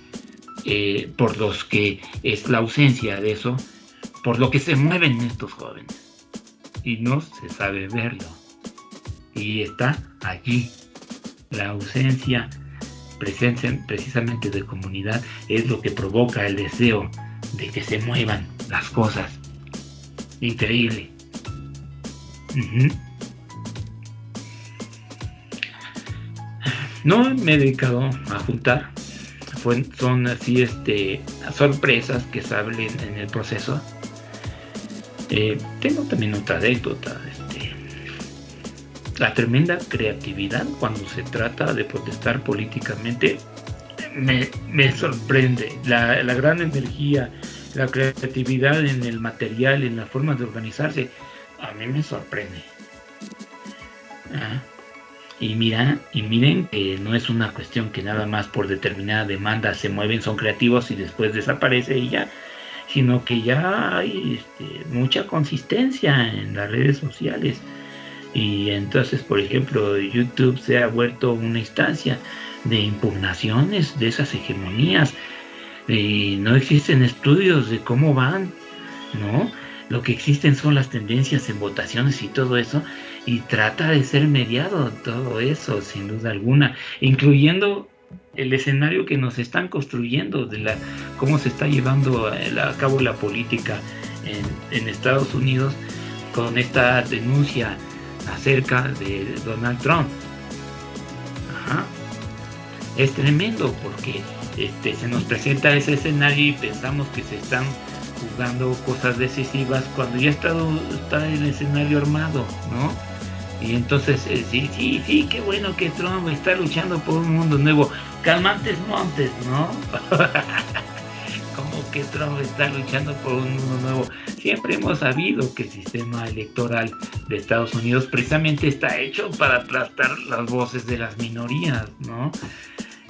por los que es la ausencia de eso, por lo que se mueven estos jóvenes y no se sabe verlo, y está allí la ausencia precisamente de comunidad. Es lo que provoca el deseo de que se muevan las cosas. Increíble. No me he dedicado a juntar, son así sorpresas que salen en el proceso. Tengo también otra anécdota, la tremenda creatividad cuando se trata de protestar políticamente me sorprende. La gran energía, la creatividad en el material, en la forma de organizarse, a mí me sorprende. Y miren que no es una cuestión que nada más por determinada demanda se mueven, son creativos y después desaparece y ya, sino que ya hay mucha consistencia en las redes sociales. Y entonces, por ejemplo, YouTube se ha vuelto una instancia de impugnaciones de esas hegemonías y no existen estudios de cómo van, ¿no? Lo que existen son las tendencias en votaciones y todo eso, y trata de ser mediado todo eso, sin duda alguna, incluyendo el escenario que nos están construyendo de cómo se está llevando a cabo la política en Estados Unidos con esta denuncia acerca de Donald Trump. Ajá. Es tremendo porque se nos presenta ese escenario y pensamos que se están jugando cosas decisivas cuando ya está el escenario armado, ¿no? Y entonces, sí, qué bueno que Trump está luchando por un mundo nuevo. Calmantes montes, ¿no? Como que Trump está luchando por un mundo nuevo. Siempre hemos sabido que el sistema electoral de Estados Unidos precisamente está hecho para aplastar las voces de las minorías, ¿no?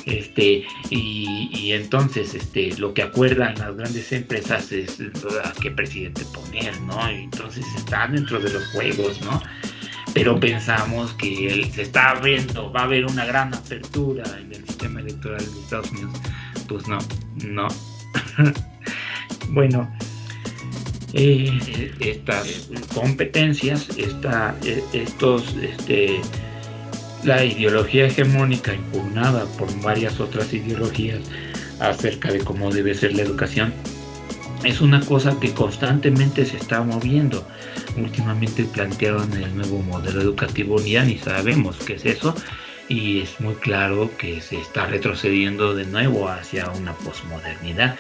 Y entonces lo que acuerdan las grandes empresas es a qué presidente poner, ¿no? Y entonces están dentro de los juegos, ¿no? Pero pensamos que se está abriendo, va a haber una gran apertura en el sistema electoral de Estados Unidos. Pues no. Bueno, estas competencias, la ideología hegemónica impugnada por varias otras ideologías acerca de cómo debe ser la educación, es una cosa que constantemente se está moviendo. Últimamente plantearon el nuevo modelo educativo, ya ni sabemos qué es eso, y es muy claro que se está retrocediendo de nuevo hacia una posmodernidad,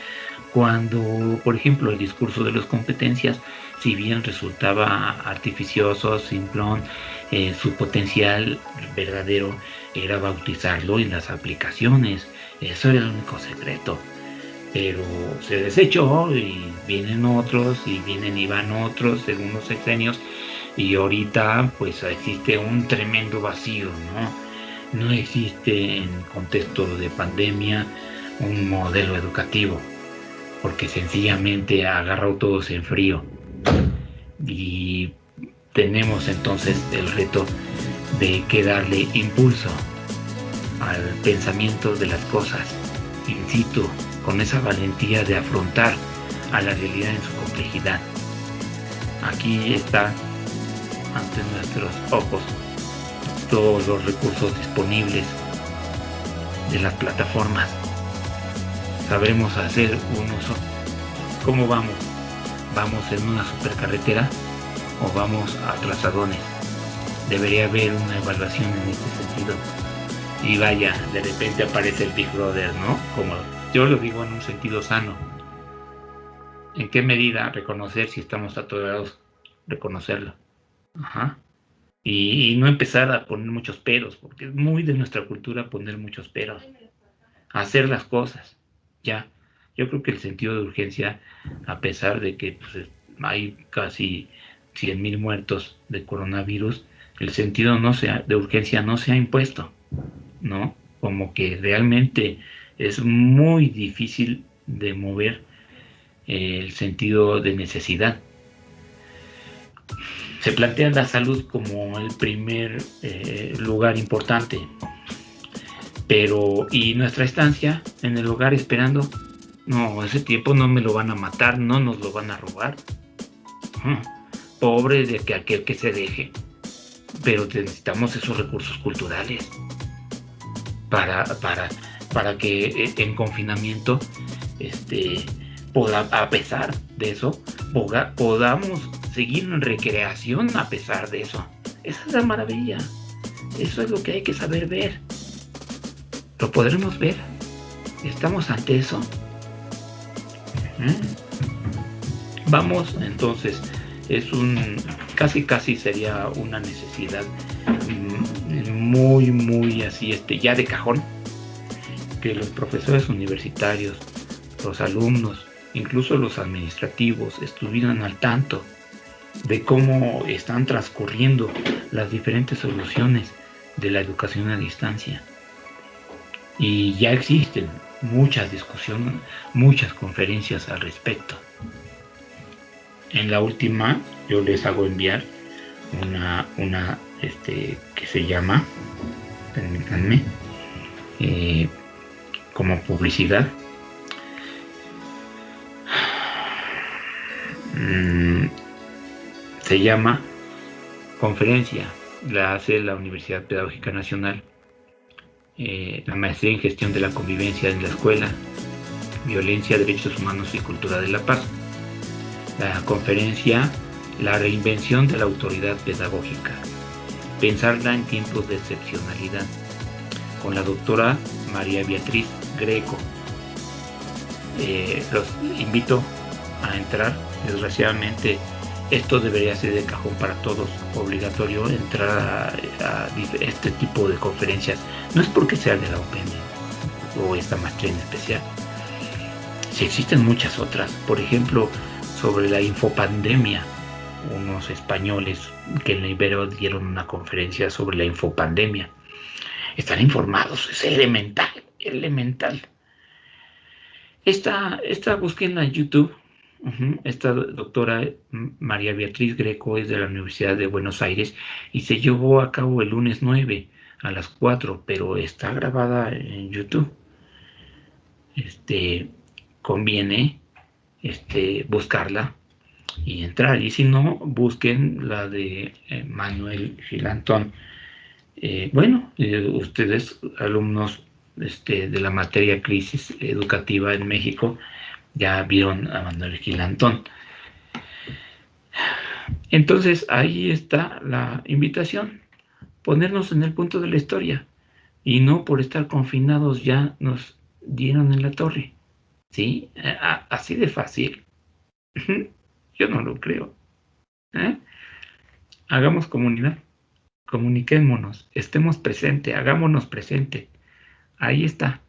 cuando, por ejemplo, el discurso de las competencias, si bien resultaba artificioso, simplón, su potencial verdadero era bautizarlo en las aplicaciones. Eso era el único secreto. Pero se desechó y vienen otros y vienen y van otros según los sexenios, y ahorita pues existe un tremendo vacío, ¿no? No existe en contexto de pandemia un modelo educativo, porque sencillamente ha agarrado todos en frío, y tenemos entonces el reto de que darle impulso al pensamiento de las cosas in situ, con esa valentía de afrontar a la realidad en su complejidad. Aquí está ante nuestros ojos todos los recursos disponibles de las plataformas. Sabremos hacer un uso. ¿Cómo vamos? ¿Vamos en una supercarretera o vamos a trazadones? Debería haber una evaluación en este sentido. Y vaya, de repente aparece el Big Brother, ¿no? Como yo lo digo en un sentido sano. ¿En qué medida reconocer si estamos atorados? Reconocerlo. Ajá. Y no empezar a poner muchos peros, porque es muy de nuestra cultura poner muchos peros. Hacer las cosas, ya. Yo creo que el sentido de urgencia, a pesar de que pues, hay casi 100,000 muertos de coronavirus, el sentido de urgencia no se ha impuesto, ¿no? Como que realmente es muy difícil de mover el sentido de necesidad. Se plantea la salud como el primer lugar importante, pero ¿y nuestra estancia en el hogar esperando? No, ese tiempo no me lo van a matar, no nos lo van a robar. Pobre de aquel que se deje. Pero necesitamos esos recursos culturales para que en confinamiento, a pesar de eso, podamos seguir en recreación a pesar de eso. Esa es la maravilla. Eso es lo que hay que saber ver. ¿Lo podremos ver? ¿Estamos ante eso? Vamos, entonces, casi sería una necesidad muy así, ya de cajón, que los profesores universitarios, los alumnos, incluso los administrativos, estuvieran al tanto de cómo están transcurriendo las diferentes soluciones de la educación a distancia. Y ya existen muchas discusiones, muchas conferencias al respecto. En la última yo les hago enviar una que se llama, permítanme, como publicidad, Mm, Se llama conferencia, la hace la Universidad Pedagógica Nacional, la maestría en gestión de la convivencia en la escuela, violencia, derechos humanos y cultura de la paz. La conferencia, la reinvención de la autoridad pedagógica, pensarla en tiempos de excepcionalidad, con la doctora María Beatriz Greco. Los invito a entrar. Desgraciadamente esto debería ser de cajón para todos, obligatorio entrar a este tipo de conferencias. No es porque sea de la UPN o esta maestría en especial. Si existen muchas otras, por ejemplo, sobre la infopandemia, unos españoles que en la Ibero dieron una conferencia sobre la infopandemia. Están informados, es elemental, elemental. Esta búsquenla en YouTube. Esta doctora María Beatriz Greco es de la Universidad de Buenos Aires y se llevó a cabo el lunes 9 a las 4, pero está grabada en YouTube. Conviene buscarla y entrar, y si no, busquen la de Manuel Gilantón. Ustedes, alumnos de la materia crisis educativa en México, ya vieron a Manuel Gilantón. Entonces, ahí está la invitación, ponernos en el punto de la historia, y no por estar confinados ya nos dieron en la torre, ¿sí? Así de fácil. Yo no lo creo. Hagamos comunidad, comuniquémonos, estemos presentes, hagámonos presente. Ahí está.